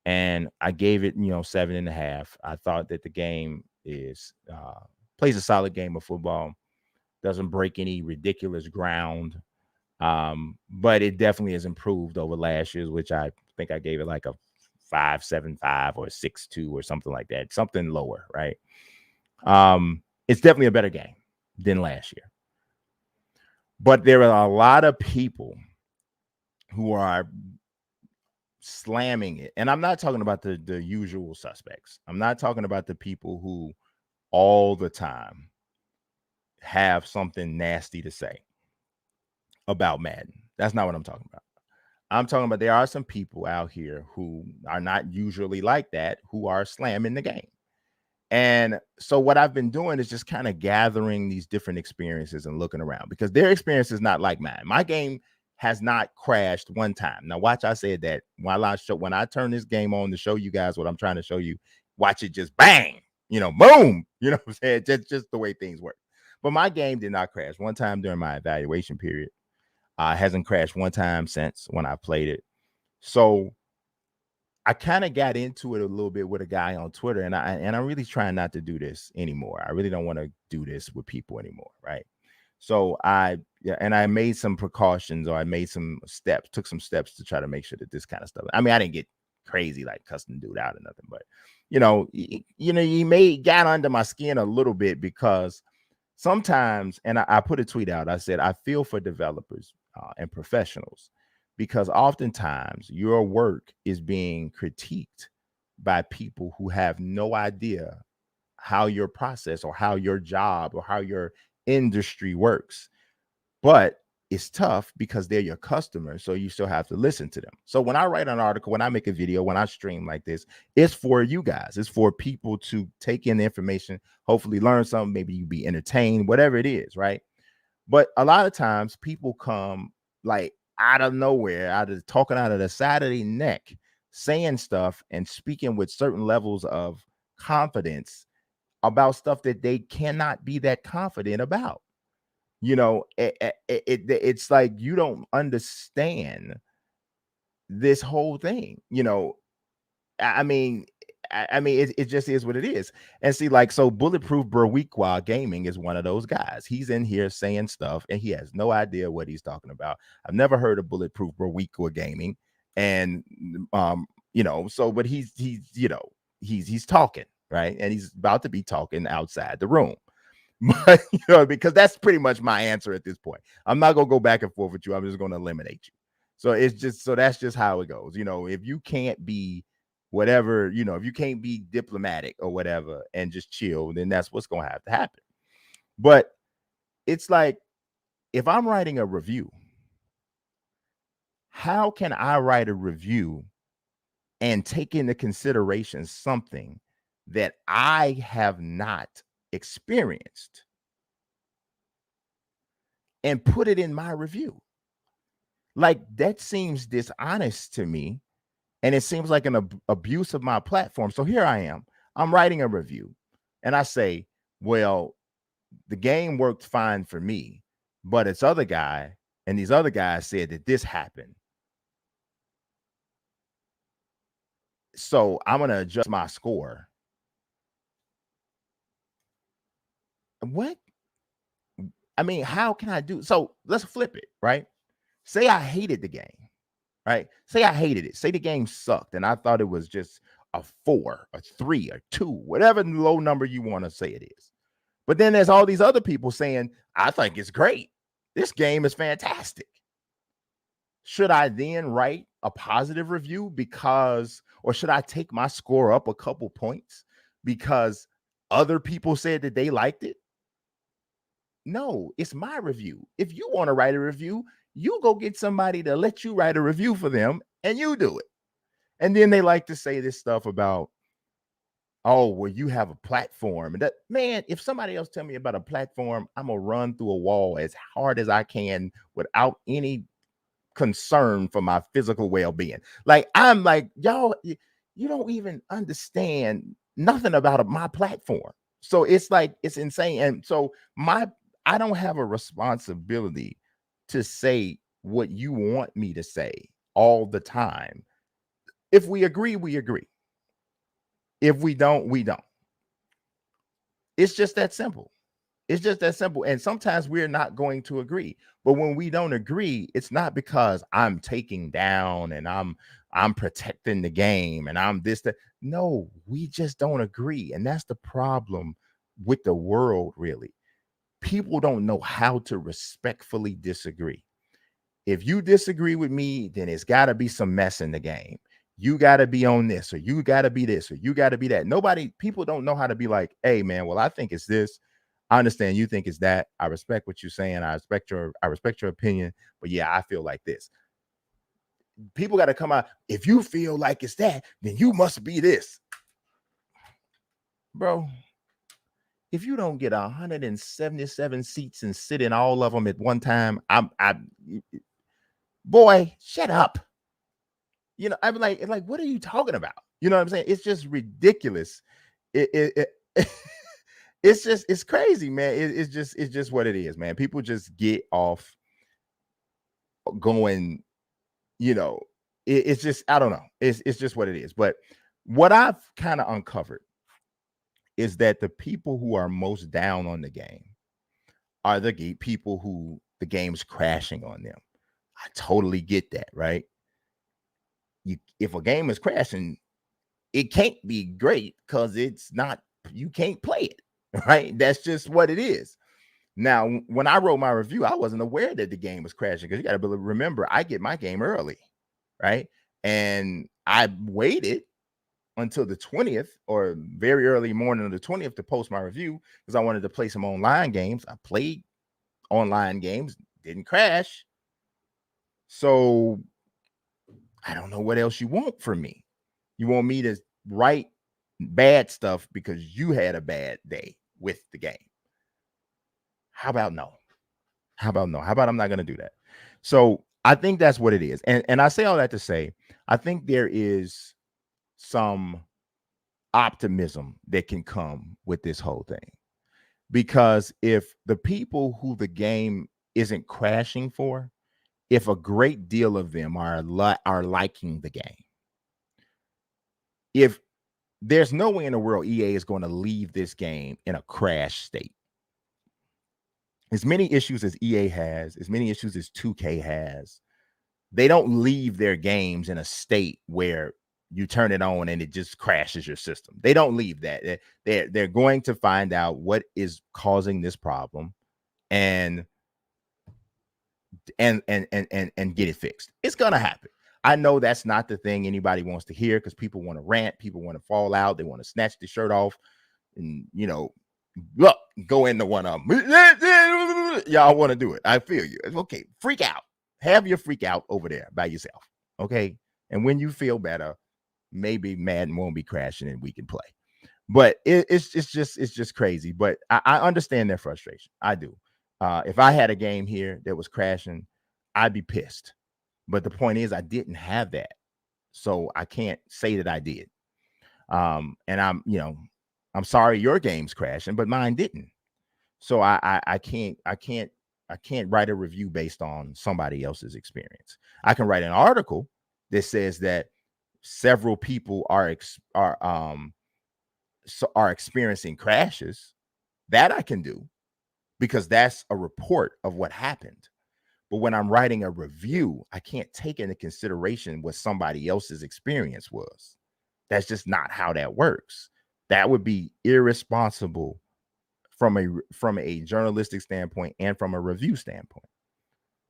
And I gave it, 7.5. I thought that the game plays a solid game of football, doesn't break any ridiculous ground. But it definitely has improved over last year's, which I think I gave it like a 5.75 or 6.2 or something like that, something lower, right? It's definitely a better game than last year. But there are a lot of people who are slamming it. And I'm not talking about the usual suspects. I'm not talking about the people who all the time have something nasty to say about Madden. That's not what I'm talking about. I'm talking about there are some people out here who are not usually like that, who are slamming the game. And so what I've been doing is just kind of gathering these different experiences and looking around, because their experience is not like mine. My game has not crashed one time. Now, watch, I said that when I turn this game on to show you guys what I'm trying to show you, watch it just bang, boom, what I'm saying? Just the way things work. But my game did not crash one time during my evaluation period. Hasn't crashed one time since when I played it. So I kind of got into it a little bit with a guy on Twitter, and I'm really trying not to do this anymore. I really don't want to do this with people anymore, right? So I made some precautions, or I took some steps to try to make sure that this kind of stuff. I mean, I didn't get crazy like cussing dude out or nothing, but he got under my skin a little bit, because sometimes, and I put a tweet out, I said, I feel for developers and professionals, because oftentimes your work is being critiqued by people who have no idea how your process or how your job or how your industry works. But it's tough because they're your customers, so you still have to listen to them. So when I write an article, when I make a video, when I stream like this, it's for you guys. It's for people to take in the information, hopefully learn something, maybe you be entertained, whatever it is, right? But a lot of times people come like out of nowhere, talking out of the side of their neck, saying stuff and speaking with certain levels of confidence about stuff that they cannot be that confident about. It's like you don't understand this whole thing. I mean, it just is what it is. And see, like, so Bulletproof Berwiqua Gaming is one of those guys. He's in here saying stuff, and he has no idea what he's talking about. I've never heard of Bulletproof Berwiqua Gaming, and but he's talking, right, and he's about to be talking outside the room. But because that's pretty much my answer at this point. I'm not gonna go back and forth with you. I'm just gonna eliminate you. So that's just how it goes. If you can't be whatever, if you can't be diplomatic or whatever and just chill, then that's what's gonna have to happen. But it's like, if I'm writing a review, how can I write a review and take into consideration something that I have not experienced and put it in my review. Like, that seems dishonest to me, and it seems like an abuse of my platform. So here I am. I'm writing a review, and I say, well, the game worked fine for me, but it's other guy, and these other guys said that this happened. So I'm going to adjust my score. What? I mean, how can I do? So let's flip it, right? Say I hated the game, right? Say I hated it. Say the game sucked and I thought it was just a 4, a 3, or 2, whatever low number you want to say it is. But then there's all these other people saying, I think it's great. This game is fantastic. Should I then write a positive review or should I take my score up a couple points because other people said that they liked it? No, it's my review. If you want to write a review, you go get somebody to let you write a review for them and you do it. And then they like to say this stuff about, oh, well, you have a platform. And that, man, if somebody else tell me about a platform, I'm going to run through a wall as hard as I can without any concern for my physical well-being. Like, I'm like, y'all, you don't even understand nothing about my platform. So it's like, it's insane. And so I don't have a responsibility to say what you want me to say all the time. If we agree, we agree. If we don't, we don't. It's just that simple. It's just that simple. And sometimes we're not going to agree. But when we don't agree, it's not because I'm taking down and I'm protecting the game and I'm this, that. No, we just don't agree. And that's the problem with the world, really. People don't know how to respectfully disagree. If you disagree with me, then it's got to be some mess in the game. You got to be on this, or you got to be this, or you got to be that. People don't know how to be like, hey, man, well, I think it's this. I understand you think it's that. I respect what you're saying. I respect your opinion. But yeah, I feel like this. People got to come out. If you feel like it's that, then you must be this. Bro, if you don't get 177 seats and sit in all of them at one time, boy, shut up. You know, I'm like, what are you talking about? You know what I'm saying? It's just ridiculous. It's crazy, man. It's just what it is, man. People just get off going, you know, it's just, I don't know. It's just what it is. But what I've kind of uncovered is that the people who are most down on the game are the people who the game's crashing on them. I totally get that, right? If a game is crashing, it can't be great because you can't play it, right? That's just what it is. Now, when I wrote my review, I wasn't aware that the game was crashing because you got to remember, I get my game early, right? And I waited until the 20th or very early morning of the 20th to post my review because I wanted to play some online games. I played online games, didn't crash. So I don't know what else you want from me. You want me to write bad stuff because you had a bad day with the game. How about no? How about no? How about I'm not going to do that? So I think that's what it is. And I say all that to say, I think there is some optimism that can come with this whole thing. Because if the people who the game isn't crashing for, if a great deal of them are liking the game, if there's no way in the world EA is going to leave this game in a crash state. As many issues as EA has, as many issues as 2K has, they don't leave their games in a state where you turn it on and it just crashes your system. They don't leave that. They're going to find out what is causing this problem and get it fixed. It's going to happen. I know that's not the thing anybody wants to hear because people want to rant, people want to fall out, they want to snatch the shirt off and, you know, look, go into one of them. Y'all want to do it. I feel you. Okay, freak out. Have your freak out over there by yourself. Okay. And when you feel better, maybe Madden won't be crashing and we can play. But it's just crazy. But I understand their frustration. I do. If I had a game here that was crashing, I'd be pissed. But the point is, I didn't have that, so I can't say that I did. And I'm sorry your game's crashing, but mine didn't. So I can't write a review based on somebody else's experience. I can write an article that says that several people are experiencing crashes. That I can do because that's a report of what happened. But when I'm writing a review, I can't take into consideration what somebody else's experience was. That's just not how that works. That would be irresponsible from a journalistic standpoint and from a review standpoint.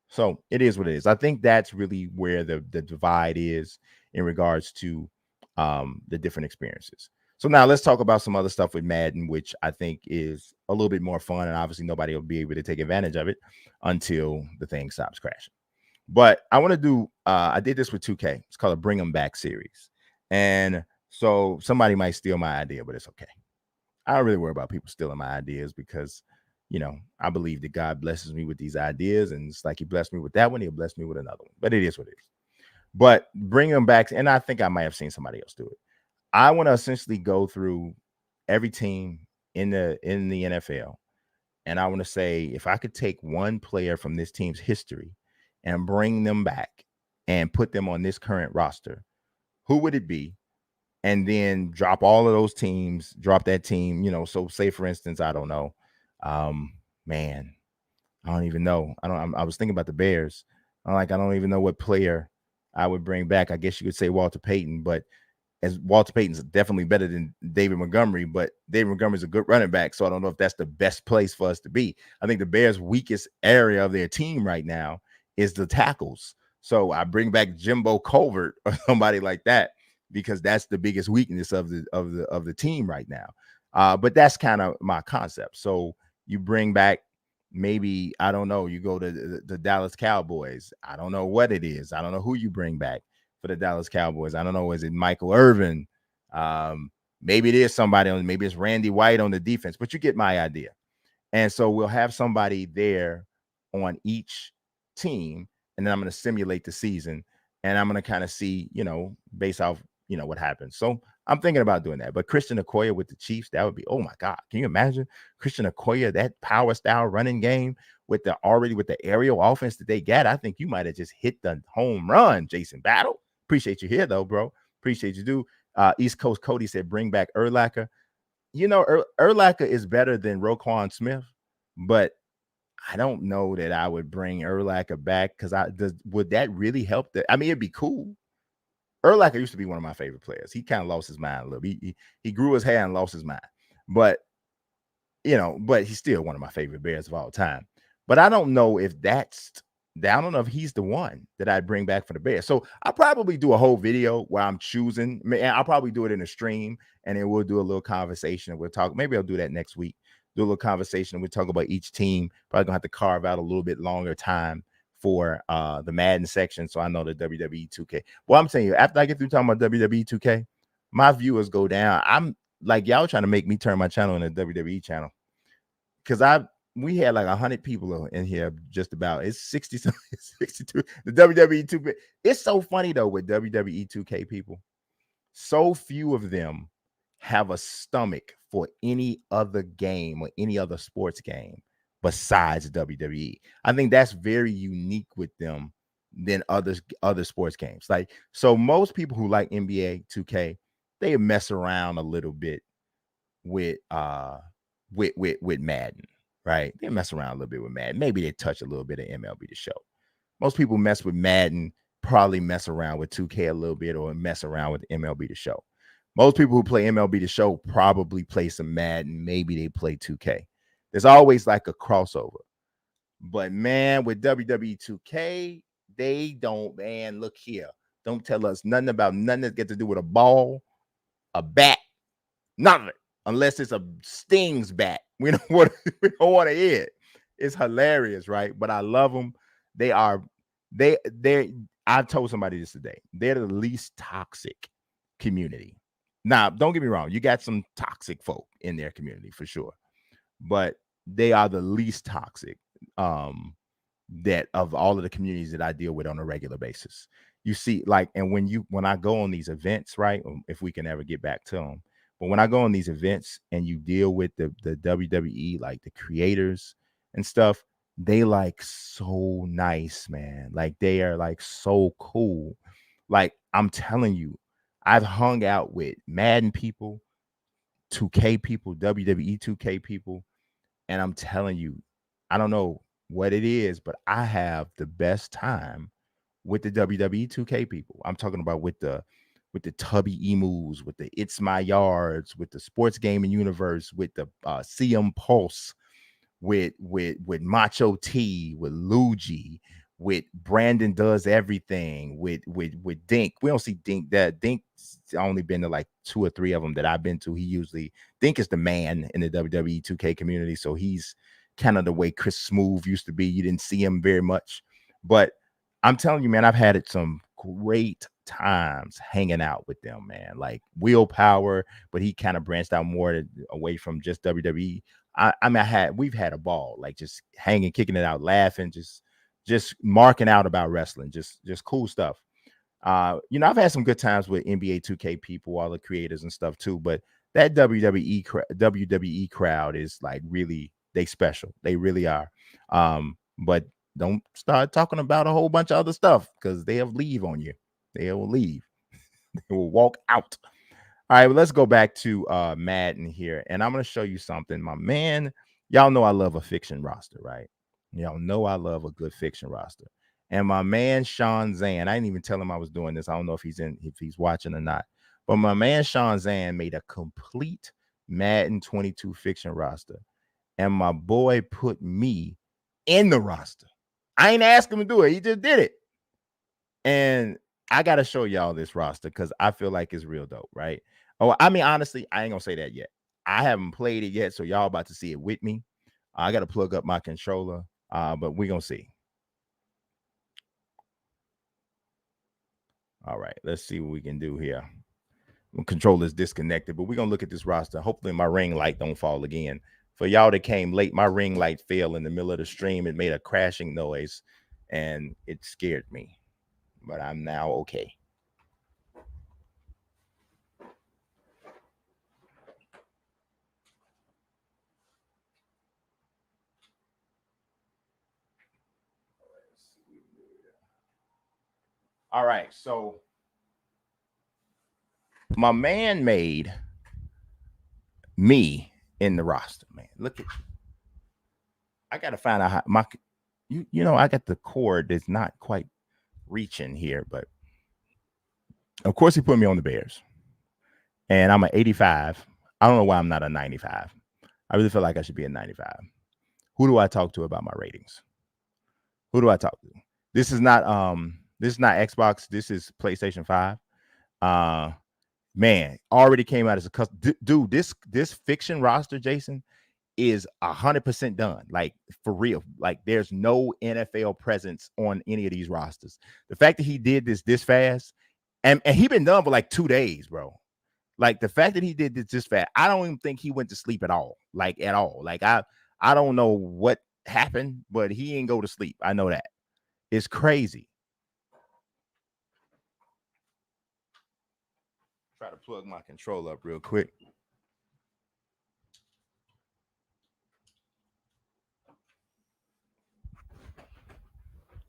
So it is what it is. I think that's really where the divide is in regards to the different experiences. So now let's talk about some other stuff with Madden, which I think is a little bit more fun, and obviously nobody will be able to take advantage of it until the thing stops crashing. But I want to do I did this with 2K. It's called a Bring 'em Back series. And so somebody might steal my idea, but it's okay. I don't really worry about people stealing my ideas because, I believe that God blesses me with these ideas, and it's like he blessed me with that one, he'll bless me with another one. But it is what it is. But bring them back, and I think I might have seen somebody else do it. I want to essentially go through every team in the NFL, and I want to say if I could take one player from this team's history and bring them back and put them on this current roster, who would it be? And then drop all of those teams, drop that team, so say for instance, I don't know. Man, I don't even know. I was thinking about the Bears. I don't even know what player I would bring back. I guess you could say Walter Payton, but as Walter Payton's definitely better than David Montgomery, but David Montgomery's a good running back. So I don't know if that's the best place for us to be. I think the Bears' weakest area of their team right now is the tackles. So I bring back Jimbo Colbert or somebody like that, because that's the biggest weakness of the team right now. But that's kind of my concept. So you bring back, maybe, I don't know, you go to the Dallas Cowboys. I don't know what it is. I don't know who you bring back for the Dallas Cowboys. I don't know. Is it Michael Irvin? Maybe it is somebody maybe it's Randy White on the defense, but you get my idea. And so we'll have somebody there on each team, and then I'm going to simulate the season, and I'm going to kind of see, based off, what happens. So I'm thinking about doing that. But Christian Okoye with the Chiefs, that would be, oh my God. Can you imagine Christian Okoye, that power style running game with the aerial offense that they got? I think you might have just hit the home run, Jason Battle. Appreciate you here though, bro. Appreciate you, dude. East Coast Cody said, bring back Urlacher. Urlacher is better than Roquan Smith, but I don't know that I would bring Urlacher back, because would that really help? It'd be cool. Urlacher used to be one of my favorite players. He kind of lost his mind a little bit. He grew his hair and lost his mind. But, but he's still one of my favorite Bears of all time. But I don't know if I don't know if he's the one that I'd bring back for the Bears. So I'll probably do a whole video where I'm choosing. I'll probably do it in a stream, and then we'll do a little conversation. We'll talk. Maybe I'll do that next week. Do a little conversation. We'll talk about each team. Probably gonna have to carve out a little bit longer time for the Madden section, so I know the WWE 2K. Well, I'm telling you, after I get through talking about WWE 2K, my viewers go down. I'm like, y'all trying to make me turn my channel into a WWE channel, because we had like 100 people in here, just about. It's 60, 62. The WWE 2K. It's so funny though with WWE 2K people. So few of them have a stomach for any other game or any other sports game besides WWE. I think that's very unique with them than other sports games. Like, so most people who like NBA 2K, they mess around a little bit with Madden, right? They mess around a little bit with Madden. Maybe they touch a little bit of MLB The Show. Most people mess with Madden, probably mess around with 2K a little bit, or mess around with MLB The Show. Most people who play MLB The Show probably play some Madden. Maybe they play 2K. There's always like a crossover. But man, with WWE 2K, they don't, man, look here. Don't tell us nothing about nothing that gets to do with a ball, a bat, none of it. Unless it's a Stings bat. We don't want to hear it. It's hilarious, right? But I love them. I've told somebody this today. They're the least toxic community Now, don't get me wrong, you got some toxic folk in their community for sure, but they are the least toxic. That of all of the communities that I deal with on a regular basis. You see, like, and when I go on these events, right? If we can ever get back to them, but when I go on these events and you deal with the WWE, like the creators and stuff, they like so nice, man. Like they are like so cool. Like I'm telling you, I've hung out with Madden people, 2K people, WWE 2K people, and I'm telling you, I don't know what it is, but I have the best time with the WWE 2K people. I'm talking about with the Tubby Emus, with the It's My Yards, with the Sports Gaming Universe, with the CM Pulse, with Macho T, with Luigi, with Brandon Does Everything, with Dink. We don't see Dink. That Dink's only been to like 2 or 3 of them that I've been to. He usually Dink is the man in the WWE 2K community, so he's kind of the way Chris Smooth used to be. You didn't see him very much, but I'm telling you, man, I've had some great times hanging out with them, man. Like Willpower, but he kind of branched out more away from just WWE. I mean, we've had a ball, like just hanging, kicking it out, laughing, just marking out about wrestling, just cool stuff. I've had some good times with NBA 2K people, all the creators and stuff too, but that WWE crowd is like really, they special. They really are. But don't start talking about a whole bunch of other stuff because they'll leave on you. They will leave. They will walk out. All right, well, let's go back to Madden here, and I'm going to show you something, my man. Y'all know I love a fiction roster, right? Y'all know I love a good fiction roster. And my man Sean Zan, I didn't even tell him I was doing this. I don't know if he's watching or not. But my man Sean Zan made a complete Madden 22 fiction roster, and my boy put me in the roster. I ain't asked him to do it; he just did it. And I gotta show y'all this roster because I feel like it's real dope, right? Oh, I mean, honestly, I ain't gonna say that yet. I haven't played it yet, so y'all about to see it with me. I gotta plug up my controller, but we're gonna see. All right, let's see what we can do here. My controller's disconnected, but we're gonna look at this roster. Hopefully, my ring light don't fall again. For y'all that came late, my ring light fell in the middle of the stream. It made a crashing noise, and it scared me. But I'm now okay. All right, so my man made me in the roster, man. Look at you. I gotta find out how my I got the cord that's not quite reaching here, but of course he put me on the Bears. And I'm an 85. I don't know why I'm not a 95. I really feel like I should be a 95. Who do I talk to about my ratings? Who do I talk to? This is not Xbox. This is PlayStation 5. Man, already came out as a custom. Dude, this fiction roster, Jason, is 100% done. Like for real. Like there's no NFL presence on any of these rosters. The fact that he did this fast, and he been done for like 2 days, bro. Like the fact that he did this fast, I don't even think he went to sleep at all. Like at all. Like I don't know what happened, but he ain't go to sleep. I know that. It's crazy. Try to plug my controller up real quick.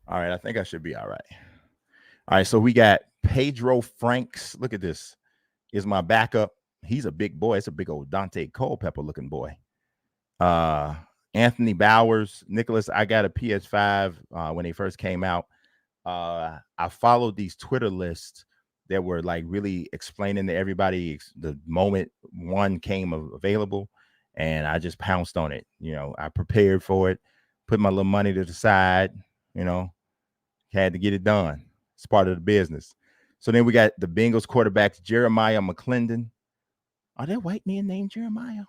All right, I think I should be all right. All right, so we got Pedro Franks. Look at this. Is my backup. He's a big boy. It's a big old Dante Culpepper looking boy. Anthony Bowers, Nicholas. I got a PS5 when they first came out. I followed these Twitter lists that were like really explaining to everybody the moment one came available, and I just pounced on it. I prepared for it, put my little money to the side. Had to get it done. It's part of the business. So then we got the Bengals quarterbacks, Jeremiah McClendon. Are there white men named Jeremiah?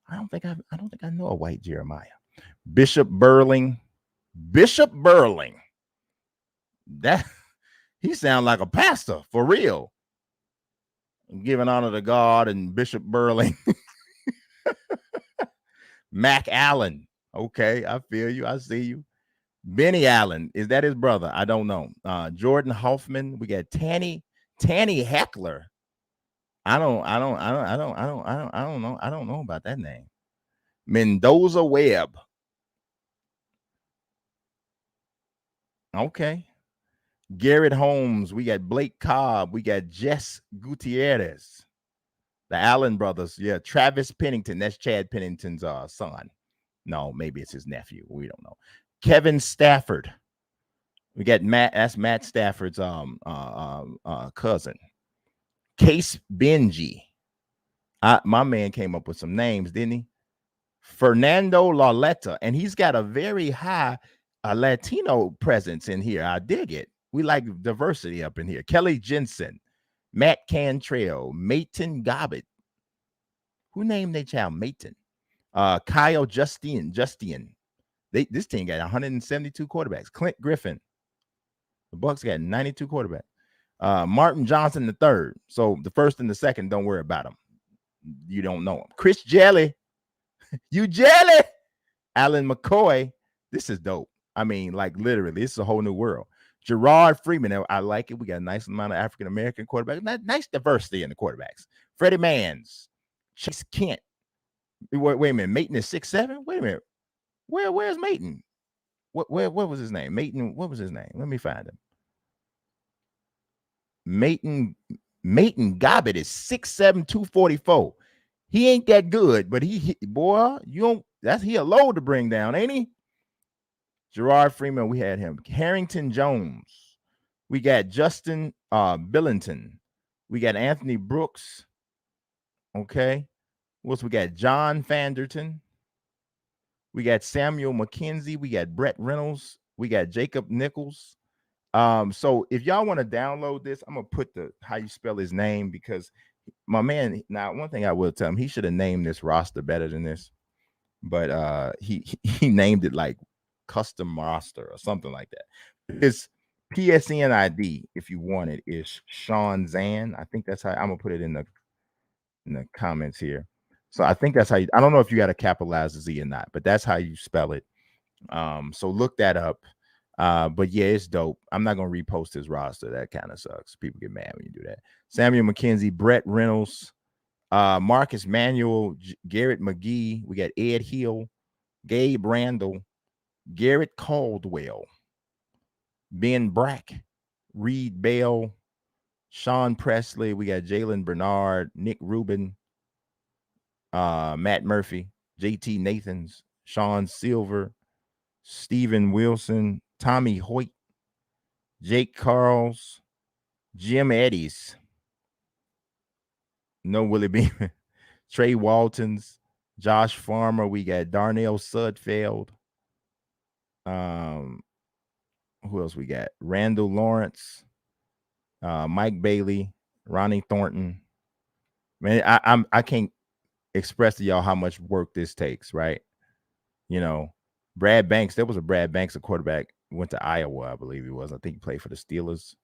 I don't think I know a white Jeremiah. Bishop Burling. That he sounds like a pastor for real. Giving honor to God and Bishop Burling. Mac Allen. Okay, I feel you. I see you. Benny Allen, is that his brother? I don't know. Jordan Hoffman. We got Tanny Heckler. I don't know. I don't know about that name. Mendoza Webb. Okay. Garrett Holmes. We got Blake Cobb. We got Jess Gutierrez. The Allen brothers. Yeah. Travis Pennington. That's Chad Pennington's son. No, maybe it's his nephew. We don't know. Kevin Stafford. We got Matt. That's Matt Stafford's cousin. Case Benji. My man came up with some names, didn't he? Fernando Lauletta, and he's got a very high Latino presence in here. I dig it. We like diversity up in here. Kelly Jensen, Matt Cantrell, Mayton Gobbett. Who named their child Mayton? Kyle Justian. This team got 172 quarterbacks. Clint Griffin. The Bucks got 92 quarterbacks. Martin Johnson the third. So the first and the second, don't worry about them. You don't know him. Chris Jelly. You jelly. Alan McCoy. This is dope. I mean, like literally, this is a whole new world. Gerard Freeman. I like it. We got a nice amount of African-American quarterbacks. Nice diversity in the quarterbacks. Freddie Mans. Chase Kent. Wait a minute. Mayton is 6'7"? Wait a minute. Where's Mayton? What was his name? Mayton, what was his name? Let me find him. Mayton Gobbett is 6'7", 244. He ain't that good, but he boy, he a load to bring down, ain't he? Gerard Freeman, we had him. Harrington Jones. We got Justin Billington. We got Anthony Brooks. Okay. What else we got? John Fanderton. We got Samuel McKenzie. We got Brett Reynolds. We got Jacob Nichols. So if y'all want to download this, I'm gonna put how you spell his name, because my man, now one thing I will tell him, he should have named this roster better than this, but he named it like custom roster or something like that. His PSN ID, if you want it, is Sean Zan. I think that's how I'm gonna put it in the comments here. So I think that's how I don't know if you got to capitalize the Z or not, but that's how you spell it. So look that up. But yeah, it's dope. I'm not gonna repost his roster. That kind of sucks. People get mad when you do that. Samuel McKenzie, Brett Reynolds, Marcus Manuel, Garrett McGee. We got Ed Hill, Gabe Randall, Garrett Caldwell, Ben Brack, Reed Bell, Sean Presley. We got Jalen Bernard, Nick Rubin, Matt Murphy, JT Nathans, Sean Silver, Steven Wilson, Tommy Hoyt, Jake Carls, Jim Eddies, no Willie Beeman, Trey Waltons, Josh Farmer. We got Darnell Sudfeld. Who else we got? Randall Lawrence, Mike Bailey, Ronnie Thornton. Man, I can't express to y'all how much work this takes, right? You know, Brad Banks. There was a Brad Banks, a quarterback, went to Iowa, I believe he was. I think he played for the Steelers.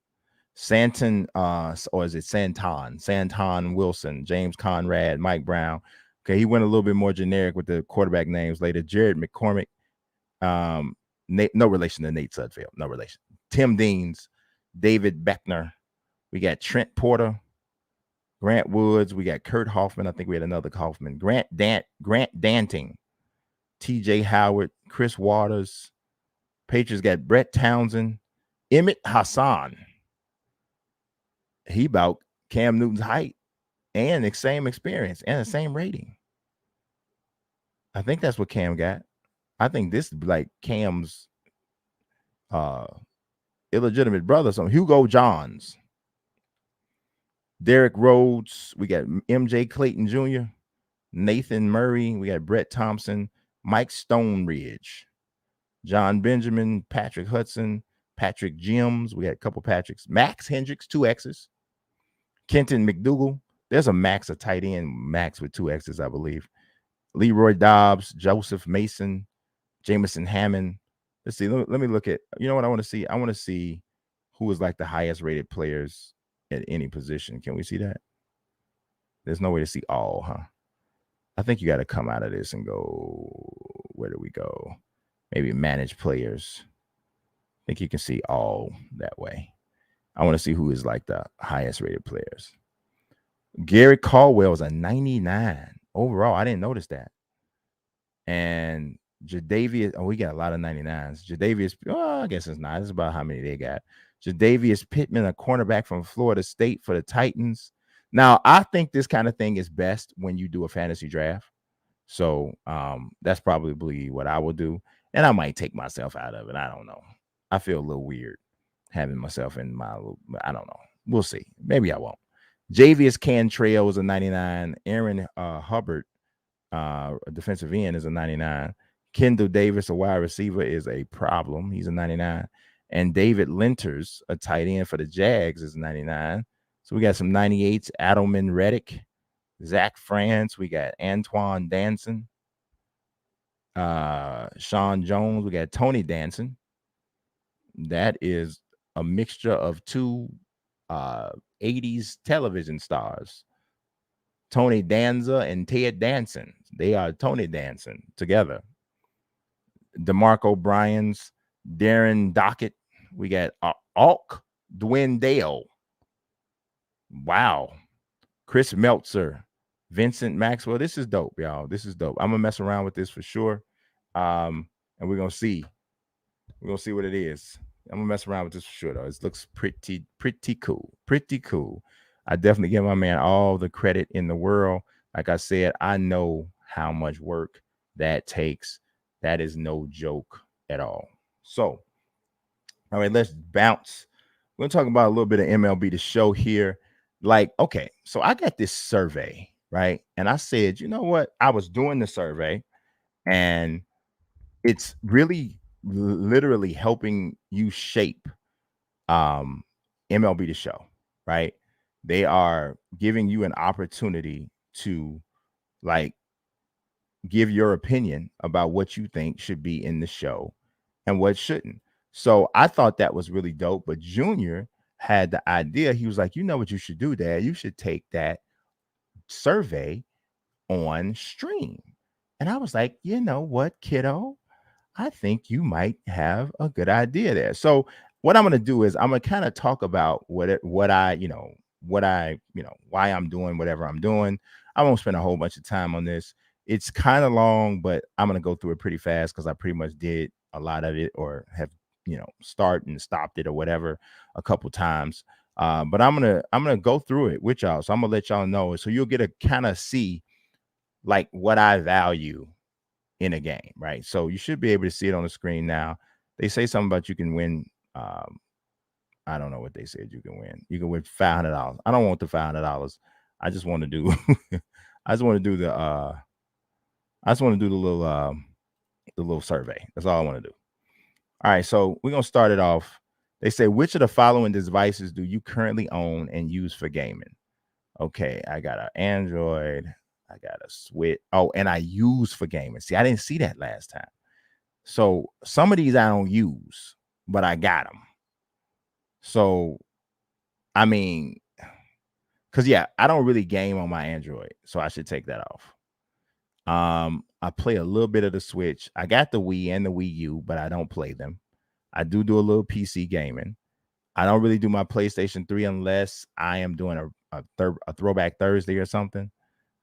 Santon, or is it Santon? Santon Wilson, James Conrad, Mike Brown. Okay, he went a little bit more generic with the quarterback names later. Jared McCormick, no relation to Nate Sudfeld, no relation. Tim Deans, David Beckner. We got Trent Porter, Grant Woods. We got Kurt Hoffman. I think we had another Hoffman. Grant Danting, TJ Howard, Chris Waters. Patriots got Brett Townsend, Emmett Hassan. He about Cam Newton's height and the same experience and the same rating. I think that's what Cam got. I think this is like Cam's illegitimate brother. So Hugo Johns, Derek Rhodes. We got MJ Clayton Jr., Nathan Murray. We got Brett Thompson, Mike Stoneridge, John Benjamin, Patrick Hudson, Patrick Jims. We got a couple Patricks. Max Hendricks, 2 X's. Kenton McDougal. There's a Max, a tight end, Max with 2 X's, I believe. Leroy Dobbs, Joseph Mason, Jameson Hammond. Let's see. Let me look at, you know what I want to see? I want to see who is like the highest rated players at any position. Can we see that? There's no way to see all, huh? I think you got to come out of this and go, where do we go? Maybe manage players. I think you can see all that way. I want to see who is like the highest rated players. Gary Caldwell is a 99 overall. I didn't notice that. And Jadavius, we got a lot of 99s. Jadavius, I guess it's not. It's about how many they got. Jadavius Pittman, a cornerback from Florida State for the Titans. Now, I think this kind of thing is best when you do a fantasy draft. So that's probably what I will do. And I might take myself out of it. I don't know. I feel a little weird having myself in my, I don't know. We'll see. Maybe I won't. Javius Cantrell is a 99. Aaron Hubbard, a defensive end, is a 99. Kendall Davis, a wide receiver, is a problem. He's a 99. And David Linters, a tight end for the Jags, is 99. So we got some 98s. Adelman Reddick, Zach France. We got Antoine Danson, Sean Jones. We got Tony Danson. That is a mixture of two 80s television stars, Tony Danza and Ted Danson. They are Tony Danson together. DeMarco Bryans, Darren Dockett. We got Alk Dwindale. Wow. Chris Meltzer, Vincent Maxwell. This is dope, y'all. This is dope. I'm gonna mess around with this for sure. And we're gonna see. We're gonna see what it is. I'm gonna mess around with this for sure, though. It looks pretty cool. Pretty cool. I definitely give my man all the credit in the world. Like I said, I know how much work that takes. That is no joke at all. So, all right, let's bounce. We're gonna talk about a little bit of MLB The Show here. Like, okay, so I got this survey, right? And I said, you know what? I was doing the survey, and it's really literally helping you shape MLB The Show, right? They are giving you an opportunity to like give your opinion about what you think should be in the show and what shouldn't. So I thought that was really dope. But Junior had the idea. He was like, you know what you should do, Dad? You should take that survey on stream. And I was like, you know what, kiddo? I think you might have a good idea there. So what I'm going to do is I'm going to kind of talk about why I'm doing whatever I'm doing. I won't spend a whole bunch of time on this. It's kind of long, but I'm going to go through it pretty fast because I pretty much did a lot of it or have, started and stopped it or whatever a couple times. But I'm gonna go through it with y'all. So I'm gonna let y'all know. So you'll get a kind of see like what I value in a game, right? So you should be able to see it on the screen now. They say something about you can win. I don't know what they said you can win. You can win $500. I don't want the $500. I just want to do I just want to do the little survey. That's all I want to do. All right, so we're gonna start it off. They say, which of the following devices do you currently own and use for gaming? Okay, I got an Android, I got a Switch. Oh, and I use for gaming. See, I didn't see that last time. So some of these I don't use, but I got them. So, I mean, because I don't really game on my Android, so I should take that off. I play a little bit of the Switch. I got the Wii and the Wii U, but I don't play them. I do a little PC gaming. I don't really do my PlayStation 3 unless I am doing a throwback Thursday or something.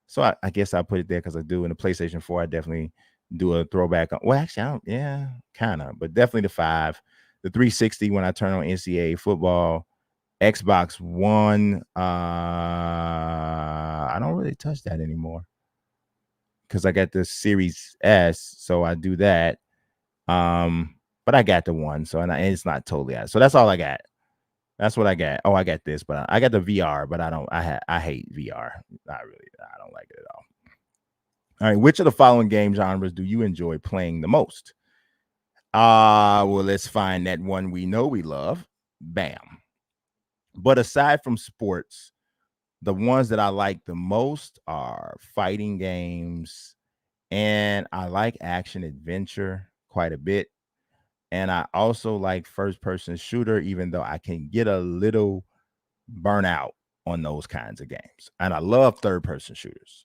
So I guess I put it there because I do. In the PlayStation 4, I definitely do a throwback. Well, actually, I don't. Yeah, kind of, but definitely the 5, the 360 when I turn on NCAA football, Xbox One. I don't really touch that anymore because I got the Series S, so I do that. But I got the one, so and it's not totally out. So that's all I got. That's what I got. Oh, I got this, but I got the VR, but I hate VR. I don't like it at all. All right, which of the following game genres do you enjoy playing the most? Well, let's find that one we know we love. Bam. But aside from sports, the ones that I like the most are fighting games, and I like action adventure quite a bit. And I also like first-person shooter, even though I can get a little burnout on those kinds of games. And I love third-person shooters.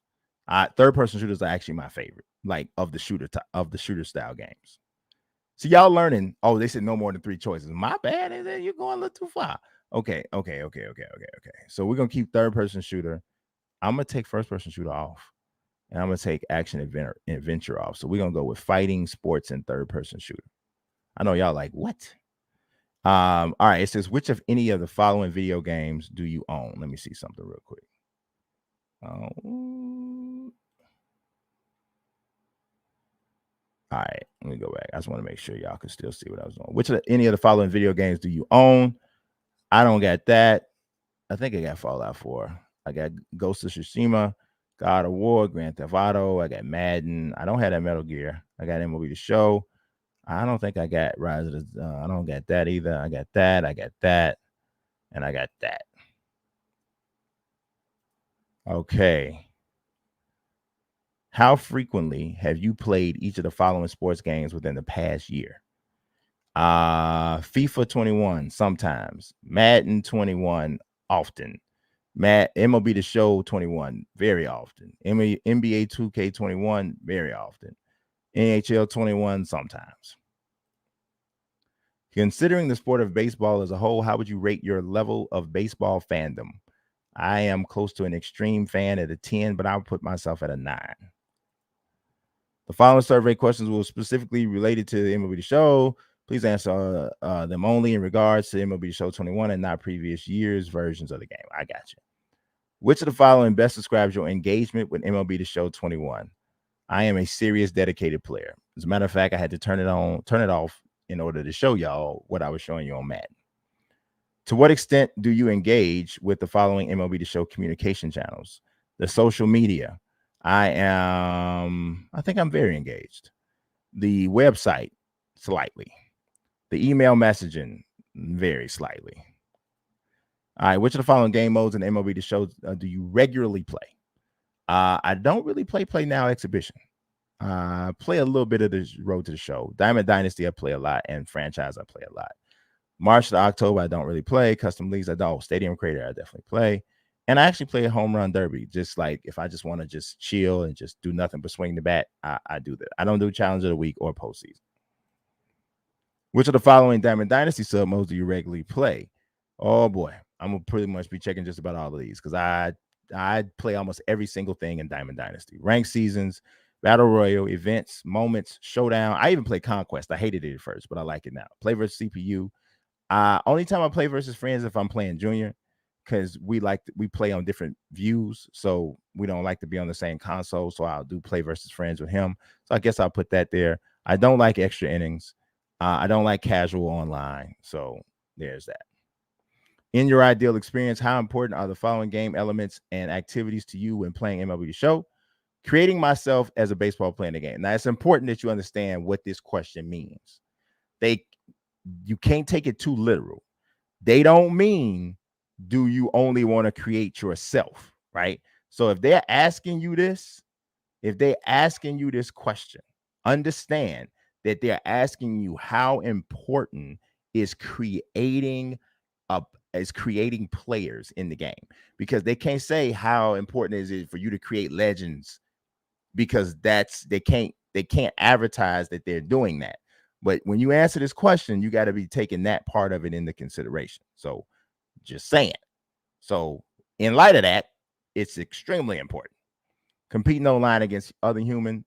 Third-person shooters are actually my favorite, like of the shooter style games. So y'all learning. Oh, they said no more than 3 choices. My bad. You're going a little too far. Okay. So we're gonna keep third-person shooter. I'm gonna take first-person shooter off, and I'm gonna take action adventure off. So we're gonna go with fighting, sports, and third-person shooter. I know y'all like what? All right. It says, which of any of the following video games do you own? Let me see something real quick. All right, let me go back. I just want to make sure y'all can still see what I was doing. Which of any of the following video games do you own? I don't got that. I think I got Fallout 4. I got Ghost of Tsushima, God of War, Grand Theft Auto. I got Madden. I don't have that Metal Gear. I got MLB The Show. I don't think I got Rise of the. I don't got that either. I got that. I got that, and I got that. Okay. How frequently have you played each of the following sports games within the past year? FIFA 21 sometimes, Madden 21 often, MLB The Show 21 very often, NBA 2K21 very often, NHL 21 sometimes. Considering the sport of baseball as a whole, how would you rate your level of baseball fandom? I am close to an extreme fan at a 10, but I'll put myself at a 9. The following survey questions will specifically related to the MLB The Show. Please answer them only in regards to MLB The Show 21 and not previous years' versions of the game. I got you. Which of the following best describes your engagement with MLB The Show 21? I am a serious, dedicated player. As a matter of fact, I had to turn it off in order to show y'all what I was showing you on Madden. To what extent do you engage with the following MLB The Show communication channels? The social media. I think I'm very engaged. The website, slightly. The email messaging, very slightly. All right, which of the following game modes in MLB The Show do you regularly play? I don't really play Now Exhibition. Play a little bit of the Road to the Show. Diamond Dynasty, I play a lot, and Franchise, I play a lot. March to October, I don't really play. Custom Leagues, I don't. Stadium Creator, I definitely play. And I actually play a Home Run Derby, just like if I just want to just chill and just do nothing but swing the bat, I do that. I don't do Challenge of the Week or postseason. Which of the following Diamond Dynasty sub modes do you regularly play? Oh boy, I'm gonna pretty much be checking just about all of these because I play almost every single thing in Diamond Dynasty. Ranked seasons, Battle Royale, events, moments, showdown. I even play Conquest. I hated it at first, but I like it now. Play versus CPU. Only time I play versus friends if I'm playing Junior, because we play on different views, so we don't like to be on the same console. So I'll do play versus friends with him. So I guess I'll put that there. I don't like extra innings. I don't like casual online. So there's that. In your ideal experience, how important are the following game elements and activities to you when playing MLB The Show? Creating myself as a baseball player in the game. Now, it's important that you understand what this question means. You can't take it too literal. They don't mean, do you only want to create yourself, right? So if they're asking you this question, understand that they're asking you how important is creating players in the game, because they can't say how important is it for you to create legends, because they can't advertise that they're doing that. But when you answer this question, you got to be taking that part of it into consideration. So just saying. So in light of that, it's extremely important. Competing online against other human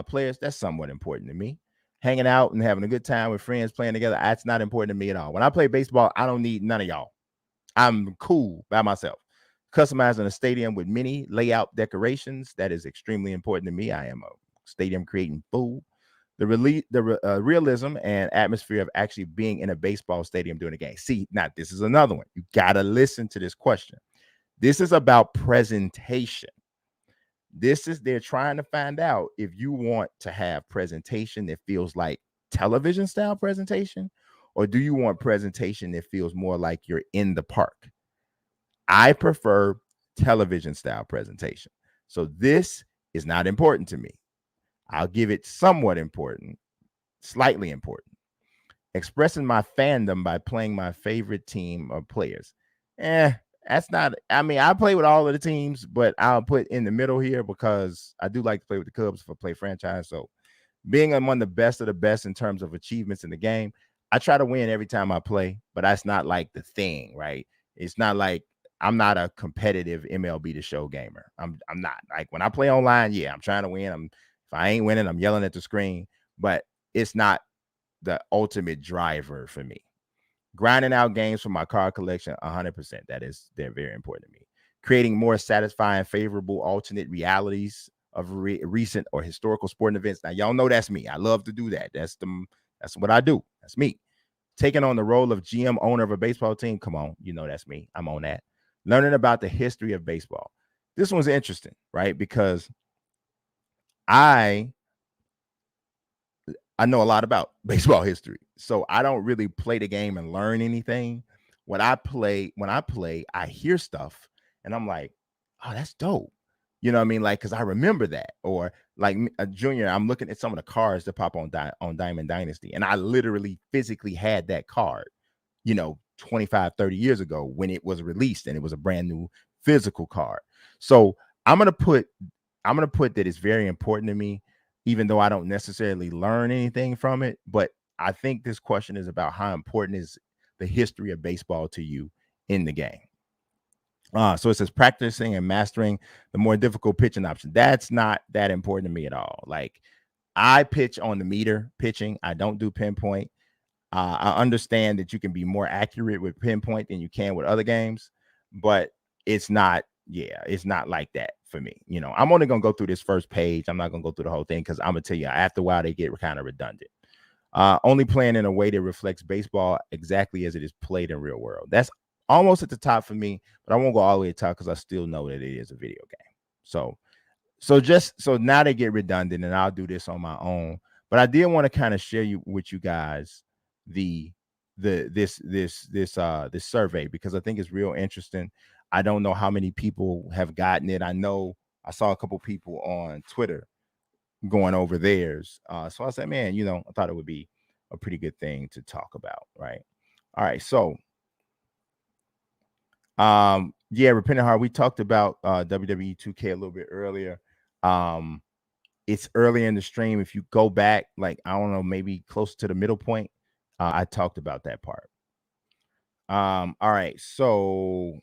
players, that's somewhat important to me. Hanging out and having a good time with friends playing together, that's not important to me at all. When I play baseball, I don't need none of y'all. I'm cool by myself. Customizing a stadium with many layout decorations, that is extremely important to me. I am a stadium creating fool. The realism and atmosphere of actually being in a baseball stadium during a game. See, now this is another one. You got to listen to this question. This is about presentation. They're trying to find out if you want to have presentation that feels like television style presentation, or do you want presentation that feels more like you're in the park? I prefer television style presentation. So this is not important to me. I'll give it somewhat important, slightly important. Expressing my fandom by playing my favorite team of players. That's not. I mean, I play with all of the teams, but I'll put in the middle here because I do like to play with the Cubs for play franchise. So being among the best of the best in terms of achievements in the game, I try to win every time I play, but that's not like the thing, right? It's not like I'm not a competitive MLB The Show gamer. I'm not. Like when I play online, yeah, I'm trying to win. If I ain't winning, I'm yelling at the screen, but it's not the ultimate driver for me. Grinding out games for my card collection, 100%. They're very important to me. Creating more satisfying, favorable alternate realities of recent or historical sporting events. Now, y'all know that's me. I love to do that. That's what I do. That's me. Taking on the role of GM owner of a baseball team. Come on, you know that's me. I'm on that. Learning about the history of baseball. This one's interesting, right? Because I know a lot about baseball history. So I don't really play the game and learn anything. When I play, I hear stuff and I'm like, oh, that's dope. You know what I mean? Like, because I remember that. Or like a junior, I'm looking at some of the cards that pop on Diamond Dynasty. And I literally physically had that card, 25, 30 years ago when it was released and it was a brand new physical card. So I'm gonna put that it's very important to me, even though I don't necessarily learn anything from it. But I think this question is about how important is the history of baseball to you in the game. So it says practicing and mastering the more difficult pitching option. That's not that important to me at all. Like I pitch on the meter pitching. I don't do pinpoint. I understand that you can be more accurate with pinpoint than you can with other games, but it's not like that for me. I'm only going to go through this first page. I'm not going to go through the whole thing because I'm going to tell you after a while they get kind of redundant. Only playing in a way that reflects baseball exactly as it is played in real world. That's almost at the top for me, but I won't go all the way to the top because I still know that it is a video game. So now they get redundant and I'll do this on my own. But I did want to kind of share with you guys this survey because I think it's real interesting. I don't know how many people have gotten it. I know I saw a couple people on Twitter going over theirs. So I said, man, I thought it would be a pretty good thing to talk about, right? All right, so Repentant Heart. We talked about WWE 2K a little bit earlier. It's earlier in the stream. If you go back, like I don't know, maybe close to the middle point, I talked about that part. All right, so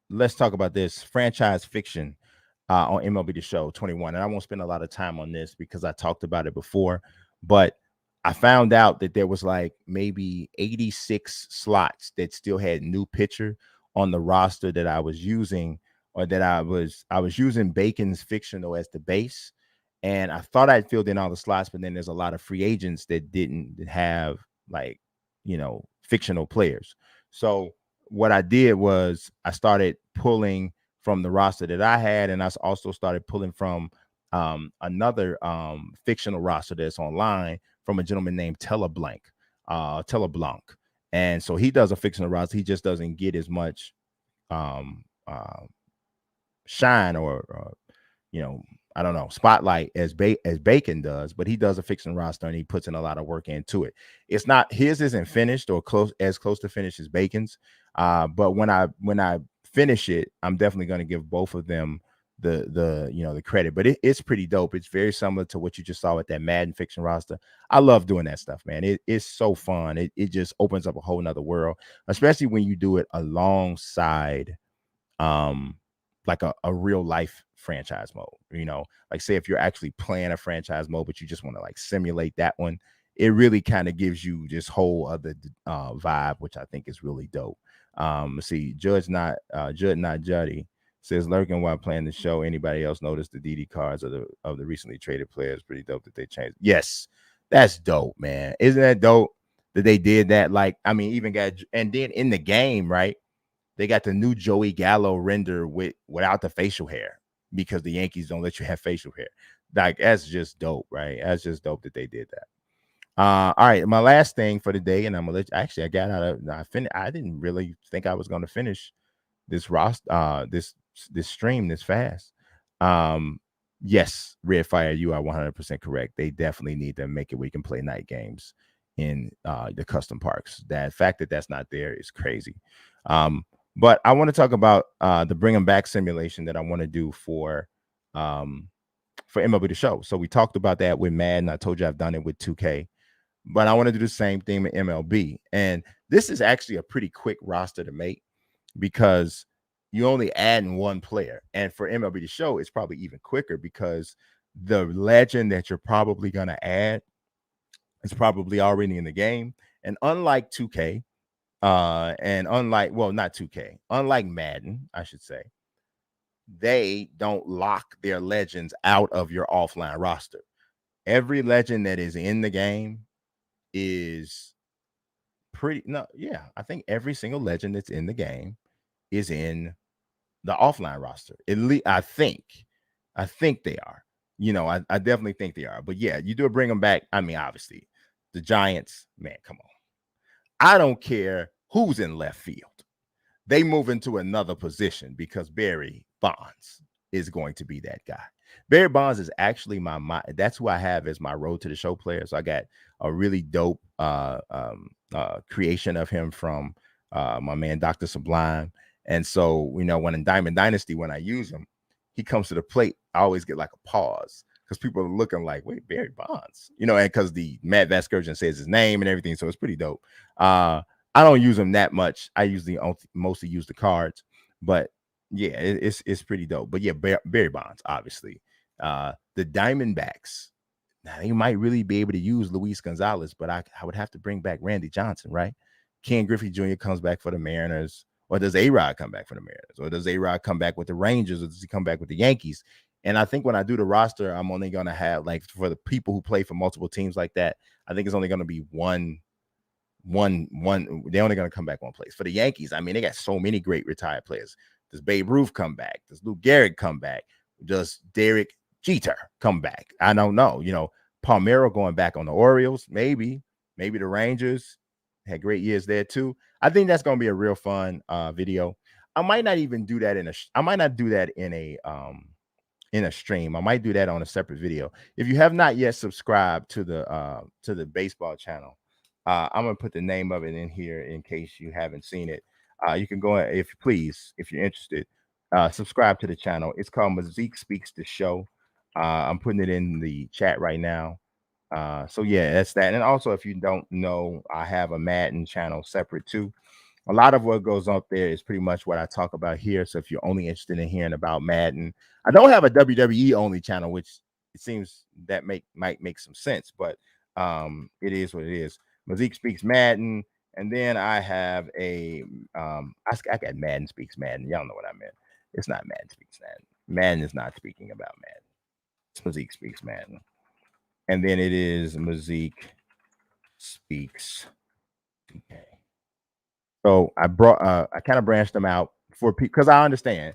let's talk about this franchise fiction on MLB The Show 21. And I won't spend a lot of time on this because I talked about it before, but I found out that there was like maybe 86 slots that still had new pitcher on the roster that I was using, or that I was using Bacon's fictional as the base. And I thought I'd filled in all the slots, but then there's a lot of free agents that didn't have like, fictional players. So what I did was I started pulling from the roster that I had, and I also started pulling from another fictional roster that's online from a gentleman named Teleblanc. And so he does a fictional roster. He just doesn't get as much shine or I don't know, spotlight as Bacon does, but he does a fictional roster and he puts in a lot of work into it. It's not his isn't finished or close to finish as Bacon's. But when I finish it, I'm definitely going to give both of them the credit. But it's pretty dope. It's very similar to what you just saw with that Madden fiction roster. I love doing that stuff, man. It's so fun. It just opens up a whole nother world, especially when you do it alongside like a real life franchise mode. Like say if you're actually playing a franchise mode but you just want to like simulate that one, it really kind of gives you this whole other vibe, which I think is really dope. See, Judd Not Juddy says, lurking while playing the show. Anybody else notice the DD cards of the recently traded players? Pretty dope that they changed. Yes, that's dope, man. Isn't that dope that they did that? Like, I mean, even got, and then in the game, right, they got the new Joey Gallo render without the facial hair because the Yankees don't let you have facial hair. Like, that's just dope, right? That's just dope that they did that. All right, my last thing for the day, and I'm gonna let you, actually I got out of I didn't really think I was gonna finish this this stream this fast. Yes, Red Fire, you are 100% correct. They definitely need to make it where you can play night games in the custom parks. That fact that that's not there is crazy. But I want to talk about the bring 'em back simulation that I want to do for MLB The Show. So we talked about that with Madden. I told you I've done it with 2K, but I want to do the same thing with MLB. And this is actually a pretty quick roster to make because you only add in one player. And for MLB The Show, it's probably even quicker because the legend that you're probably going to add is probably already in the game. And unlike 2K, and unlike, well, not 2K, unlike Madden, I should say, they don't lock their legends out of your offline roster. Every legend that is in the game is pretty, no, yeah, I think every single legend that's in the game is in the offline roster. At least I think they are. I definitely think they are. But yeah, you do bring them back. I mean, obviously, the Giants, man, come on. I don't care who's in left field. They move into another position because Barry Bonds is going to be that guy. Barry Bonds is actually that's who I have as my Road to the Show player. So I got a really dope creation of him from my man Dr. Sublime. And so, when in Diamond Dynasty, when I use him, he comes to the plate, I always get like a pause because people are looking like, wait, Barry Bonds, and because the Matt Vasgersian says his name and everything. So it's pretty dope. I don't use them that much. I usually mostly use the cards, but yeah, it's pretty dope. But yeah, Barry Bonds, obviously. The Diamondbacks, now they might really be able to use Luis Gonzalez, but I would have to bring back Randy Johnson, right? Ken Griffey Jr. comes back for the Mariners, or does A-Rod come back for the Mariners, or does A-Rod come back with the Rangers, or does he come back with the Yankees? And I think when I do the roster, I'm only going to have, like, for the people who play for multiple teams like that, I think it's only going to be one. They're only going to come back one place. For the Yankees, I mean, they got so many great retired players. Does Babe Ruth come back? Does Lou Gehrig come back? Does Derek Jeter come back? I don't know. Palmeiro going back on the Orioles, maybe the Rangers had great years there too. I think that's going to be a real fun video. I might not even do that I might not do that in a stream. I might do that on a separate video. If you have not yet subscribed to the baseball channel, I'm gonna put the name of it in here in case you haven't seen it. You can go, if you're interested, subscribe to the channel. It's called Mazique Speaks the Show. I'm putting it in the chat right now. So yeah, that's that. And also, if you don't know, I have a Madden channel separate too. A lot of what goes up there is pretty much what I talk about here. So if you're only interested in hearing about Madden, I don't have a WWE only channel, which it seems that might make some sense, but it is what it is. Mazique Speaks Madden, and then I have I got Madden Speaks Madden. Y'all know what I meant. It's not Madden Speaks Madden. Madden is not speaking about Madden. It's Mazique Speaks Madden. And then it is Mazique Speaks 2K. So I kind of branched them out for people because I understand,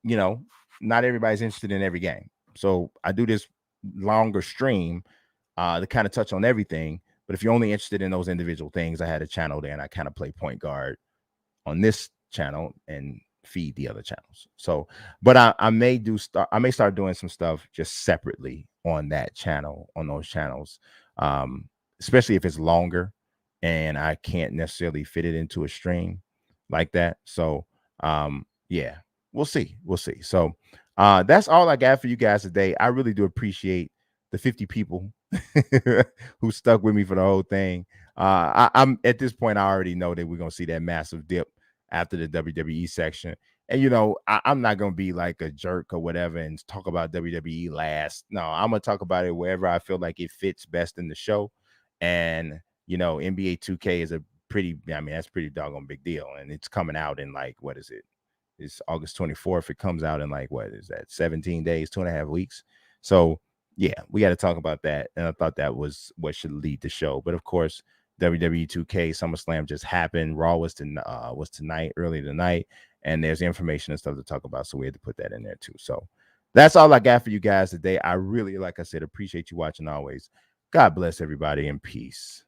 not everybody's interested in every game. So I do this longer stream to kind of touch on everything. But if you're only interested in those individual things, I had a channel there and I kind of play point guard on this channel and feed the other channels. So, but I may start doing some stuff just separately on that channel, on those channels, especially if it's longer and I can't necessarily fit it into a stream like that. So, yeah, we'll see. So, that's all I got for you guys today. I really do appreciate the 50 people who stuck with me for the whole thing. I'm at this point, I already know that we're gonna see that massive dip after the WWE section. And I'm not gonna be like a jerk or whatever and talk about WWE last. No, I'm gonna talk about it wherever I feel like it fits best in the show. And NBA 2K is that's pretty doggone big deal. And it's coming out in like, what is it? It's August 24th. It comes out in like, what is that? 17 days, 2.5 weeks. So yeah, we got to talk about that. And I thought that was what should lead the show. But of course, WWE 2K SummerSlam just happened. Raw was tonight, early tonight, and there's information and stuff to talk about. So we had to put that in there too. So that's all I got for you guys today. I really, like I said, appreciate you watching always. God bless everybody and peace.